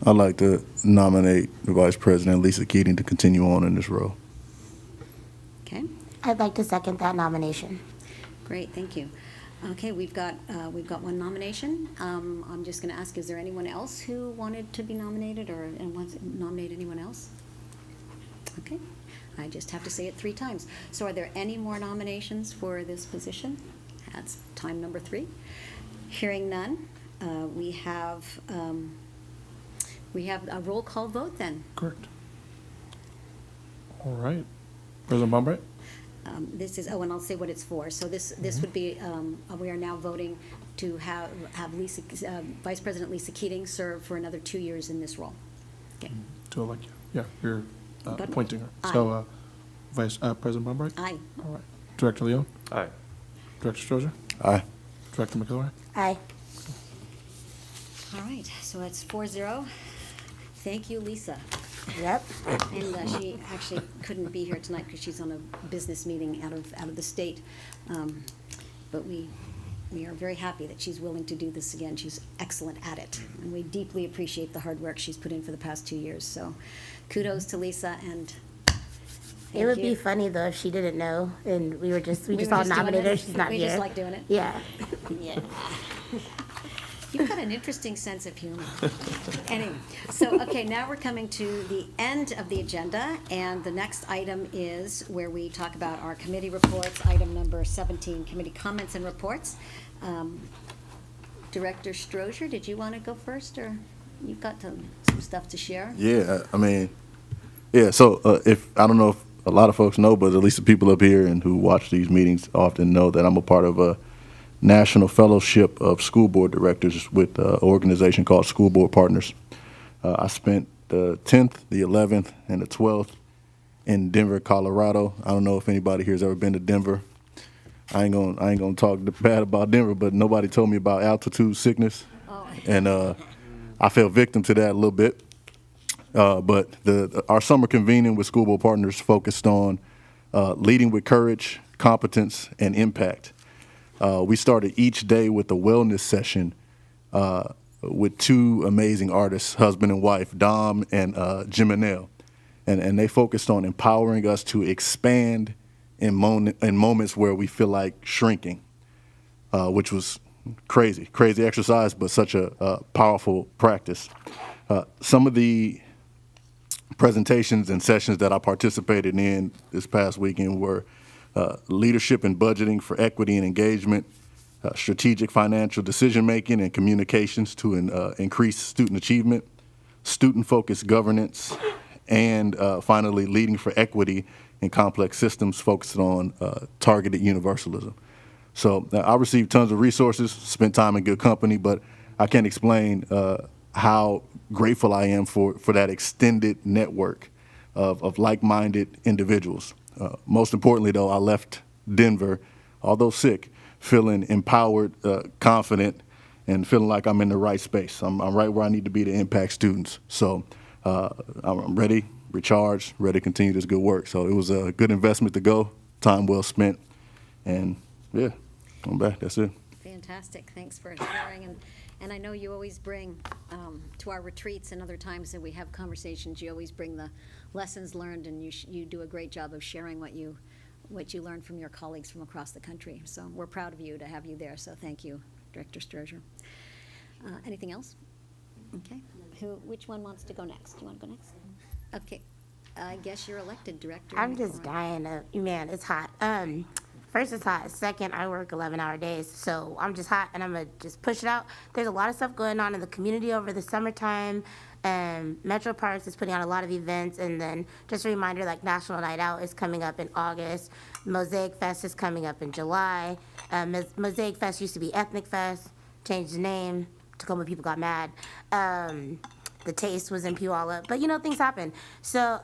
I'd like to nominate the Vice President, Lisa Keating, to continue on in this role. Okay, I'd like to second that nomination. great, thank you. Okay, we've got one nomination. I'm just going to ask, is there anyone else who wanted to be nominated and wants to nominate anyone else? Okay, I just have to say it 3 times. So are there any more nominations for this position? That's time number 3. Hearing none, we have a roll call vote then. Correct. All right. President Bombright, This is, and I'll say what it's for. So this would be, we are now voting to have Lisa, Vice President Lisa Keating serve for another 2 years in this role. Okay. to elect you. Yeah, you're But- appointing her. Aye. So, President Bombright? Aye. All right. Director Leon, Aye. Director Strozer, Aye. Director McElroy? Aye. All right, so that's 4-0. Thank you, Lisa. Yep. And she actually couldn't be here tonight because she's on a business meeting out of the state. But we are very happy that she's willing to do this again. She's excellent at it. And we deeply appreciate the hard work she's put in for the past 2 years. So kudos to Lisa and It would thank you. be funny though if she didn't know and we just were all just doing nominated her. it. She's not We here. just like doing it. Yeah. Yeah. You've got an interesting sense of humor. Anyway, so, okay, now we're coming to the end of the agenda, and the next item is where we talk about our committee reports, item number 17, committee comments and reports. Director Strozier, did you want to go first, or you've got some stuff to share? Yeah, I mean, yeah, so I don't know if a lot of folks know, but at least the people up here and who watch these meetings often know that I'm a part of a National Fellowship of School Board Directors with an organization called School Board Partners. I spent the 10th, the 11th, and the 12th in Denver, Colorado. I don't know if anybody here has ever been to Denver. I ain't gonna talk bad about Denver, but nobody told me about altitude sickness, and I fell victim to that a little bit. But our summer convening with School Board Partners focused on leading with courage, competence, and impact. We started each day with a wellness session with two amazing artists, husband and wife, Dom and Jimenel. And they focused on empowering us to expand in moments where we feel like shrinking, which was crazy exercise, but such a powerful practice. Some of the presentations and sessions that I participated in this past weekend were leadership and budgeting for equity and engagement, strategic financial decision-making and communications to increase student achievement, student-focused governance, and finally, leading for equity in complex systems focused on targeted universalism. So I received tons of resources, spent time in good company, but I can't explain how grateful I am for that extended network of like-minded individuals. Most importantly, though, I left Denver, although sick, feeling empowered, confident, and feeling like I'm in the right space. I'm right where I need to be to impact students. So I'm ready, recharged, ready to continue this good work. So it was a good investment to go, time well spent, and yeah, I'm back. That's it. Fantastic. Thanks for sharing. And I know you always bring to our retreats and other times that we have conversations, you always bring the lessons learned, and you do a great job of sharing what you learned from your colleagues from across the country. So we're proud of you to have you there. So thank you, Director Strozier. Anything else? Okay. Which one wants to go next? You want to go next? Okay. I guess you're elected, Director. I'm just dying of, man, it's hot. First, it's hot. Second, I work 11-hour days, so I'm just hot, and I'm going to just push it out. There's a lot of stuff going on in the community over the summertime. Metro Parks is putting on a lot of events, and then just a reminder, like National Night Out is coming up in August. Mosaic Fest is coming up in July. Mosaic Fest used to be Ethnic Fest, changed the name. Tacoma people got mad. The Taste was in Puyallup, but things happen. So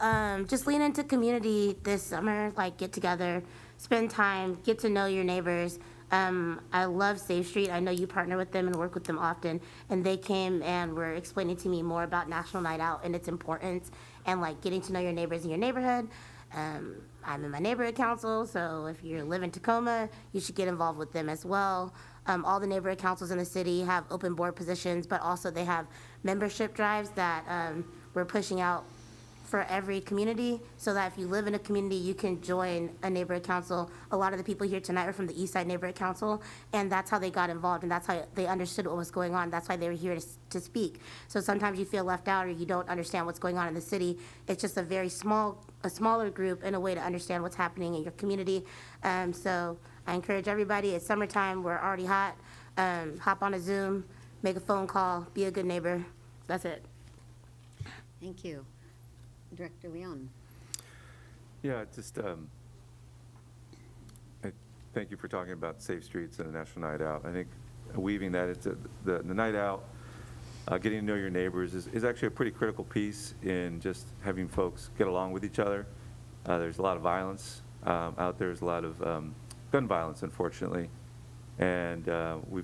just lean into community this summer, like get together, spend time, get to know your neighbors. I love Safe Street. I know you partner with them and work with them often, and they came and were explaining to me more about National Night Out and its importance and like getting to know your neighbors in your neighborhood. I'm in my neighborhood council, so if you live in Tacoma, you should get involved with them as well. All the neighborhood councils in the city have open board positions, but also they have membership drives that we're pushing out for every community, so that if you live in a community, you can join a neighborhood council. A lot of the people here tonight are from the East Side Neighborhood Council, and that's how they got involved, and that's how they understood what was going on. That's why they were here to speak. So sometimes you feel left out or you don't understand what's going on in the city. It's just a smaller group and a way to understand what's happening in your community. So I encourage everybody, it's summertime, we're already hot. Hop on a Zoom, make a phone call, be a good neighbor. That's it. Thank you. Director Leon. Yeah, just thank you for talking about Safe Streets and the National Night Out. I think weaving that into the night out, getting to know your neighbors is actually a pretty critical piece in just having folks get along with each other. There's a lot of violence out there. There's a lot of gun violence, unfortunately. And we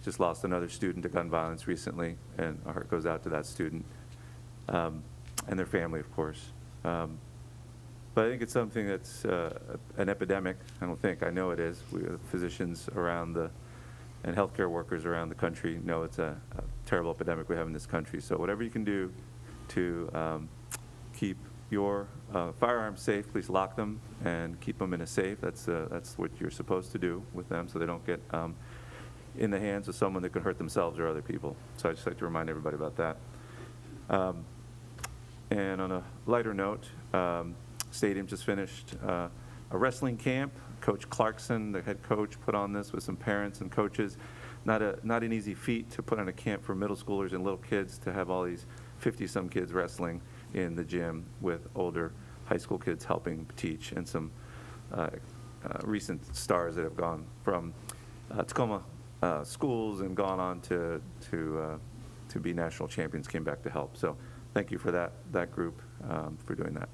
just lost another student to gun violence recently, and our heart goes out to that student and their family, of course. But I think it's something that's an epidemic. I know it is. We have physicians around and healthcare workers around the country know it's a terrible epidemic we have in this country. So whatever you can do to keep your firearms safe, please lock them and keep them in a safe. That's what you're supposed to do with them, so they don't get in the hands of someone that could hurt themselves or other people. So I'd just like to remind everybody about that. And on a lighter note, Stadium just finished a wrestling camp. Coach Clarkson, the head coach, put on this with some parents and coaches. Not an easy feat to put on a camp for middle schoolers and little kids, to have all these 50-some kids wrestling in the gym with older high school kids helping teach, and some recent stars that have gone from Tacoma schools and gone on to be national champions came back to help. So thank you for that group for doing that.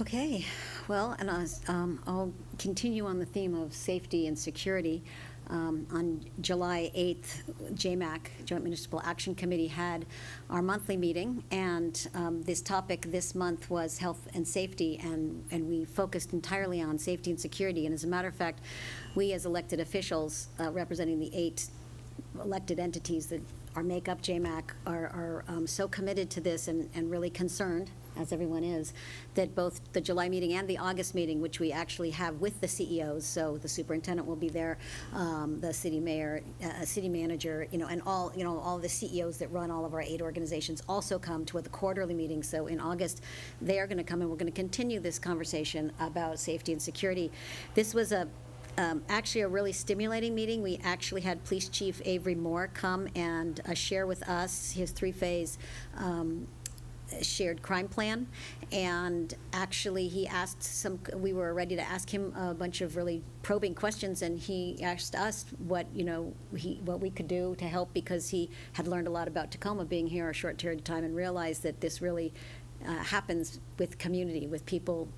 Okay, well, and I'll continue on the theme of safety and security. On July 8th, JMAC, Joint Municipal Action Committee, had our monthly meeting, and this topic this month was health and safety, and we focused entirely on safety and security. And as a matter of fact, we as elected officials representing the 8 elected entities that make up JMAC are so committed to this and really concerned, as everyone is, that both the July meeting and the August meeting, which we actually have with the CEOs, so the superintendent will be there, the city mayor, city manager, and all the CEOs that run all of our 8 organizations also come to the quarterly meeting. So in August, they are going to come, and we're going to continue this conversation about safety and security. This was actually a really stimulating meeting. We actually had Police Chief Avery Moore come and share with us his 3-phase shared crime plan, and actually he asked we were ready to ask him a bunch of really probing questions, and he asked us what we could do to help, because he had learned a lot about Tacoma being here a short period of time, and realized that this really happens with community, with people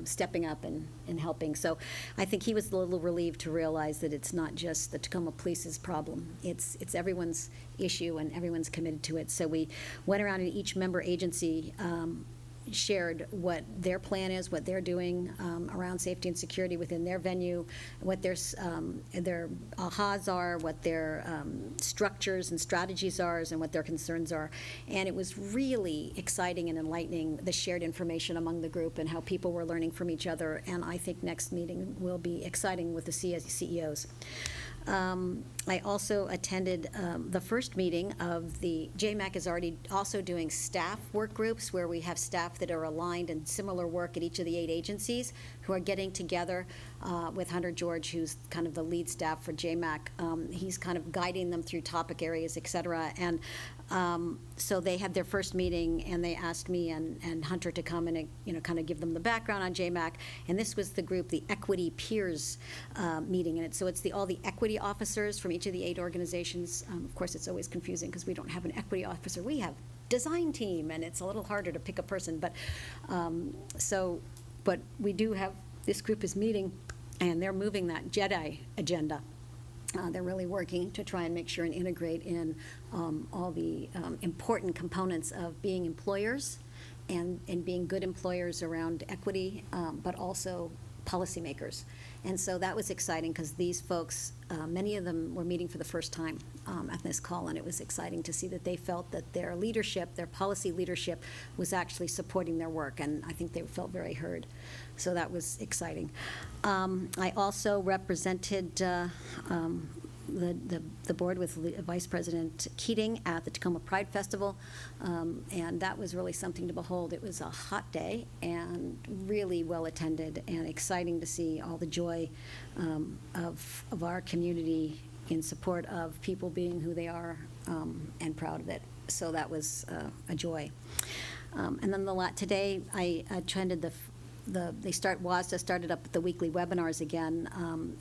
stepping up and helping. So I think he was a little relieved to realize that it's not just the Tacoma Police's problem. It's everyone's issue, and everyone's committed to it. So we went around, and each member agency shared what their plan is, what they're doing around safety and security within their venue, what their ahas are, what their structures and strategies are, and what their concerns are. And it was really exciting and enlightening, the shared information among the group and how people were learning from each other. And I think next meeting will be exciting with the CEOs. I also attended the first meeting of the JMAC is already also doing staff work groups, where we have staff that are aligned in similar work at each of the 8 agencies, who are getting together with Hunter George, who's kind of the lead staff for JMAC. He's kind of guiding them through topic areas, et cetera. And so they had their first meeting, and they asked me and Hunter to come and kind of give them the background on JMAC. And this was the group, the Equity Peers meeting, and it's all the equity officers from each of the 8 organizations. Of course, it's always confusing because we don't have an equity officer. We have design team, and it's a little harder to pick a person. But but we do have, this group is meeting, and they're moving that JEDI agenda. They're really working to try and make sure and integrate in all the important components of being employers and being good employers around equity, but also policymakers. And so that was exciting, because these folks, many of them were meeting for the first time at this call, and it was exciting to see that they felt that their leadership, their policy leadership, was actually supporting their work, and I think they felt very heard. So that was exciting. I also represented the board with Vice President Keating at the Tacoma Pride Festival, and that was really something to behold. It was a hot day and really well attended, and exciting to see all the joy of our community in support of people being who they are, and proud of it. So that was a joy. And then today I attended WASDA started up the weekly webinars again,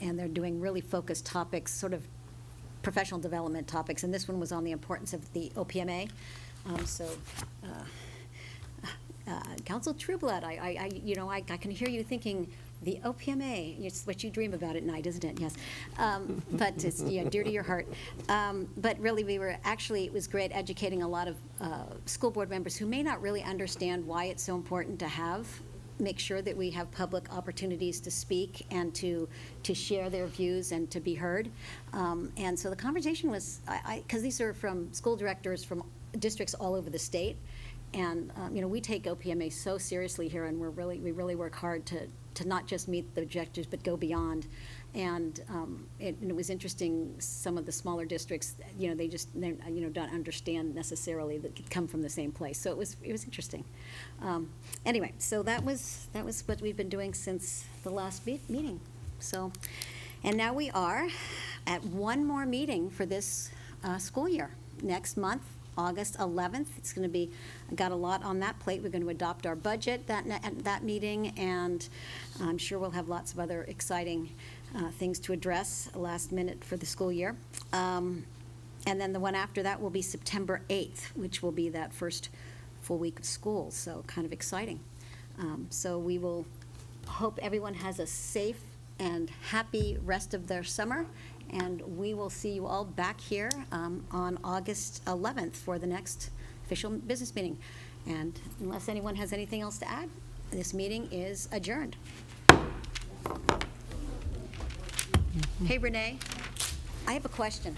and they're doing really focused topics, sort of professional development topics, and this one was on the importance of the OPMA. Council Trueblood, I can hear you thinking, The OPMA, it's what you dream about at night, isn't it? Yes. But it's dear to your heart. But really, it was great educating a lot of school board members who may not really understand why it's so important to make sure that we have public opportunities to speak and to share their views and to be heard. And so the conversation was, because these are from school directors from districts all over the state. And, we take OPMA so seriously here, and we really work hard to not just meet the objectives, but go beyond. And it was interesting, some of the smaller districts, they don't understand necessarily that it come from the same place. So it was interesting. Anyway, so that was what we've been doing since the last meeting. So, and now we are at one more meeting for this school year. Next month, August 11th. It's going to be, got a lot on that plate. We're going to adopt our budget at that meeting, and I'm sure we'll have lots of other exciting things to address last minute for the school year. And then the one after that will be September 8th, which will be that first full week of school, so kind of exciting. So we will hope everyone has a safe and happy rest of their summer. And we will see you all back here on August 11th for the next official business meeting. And unless anyone has anything else to add, this meeting is adjourned. Hey, Renee, I have a question.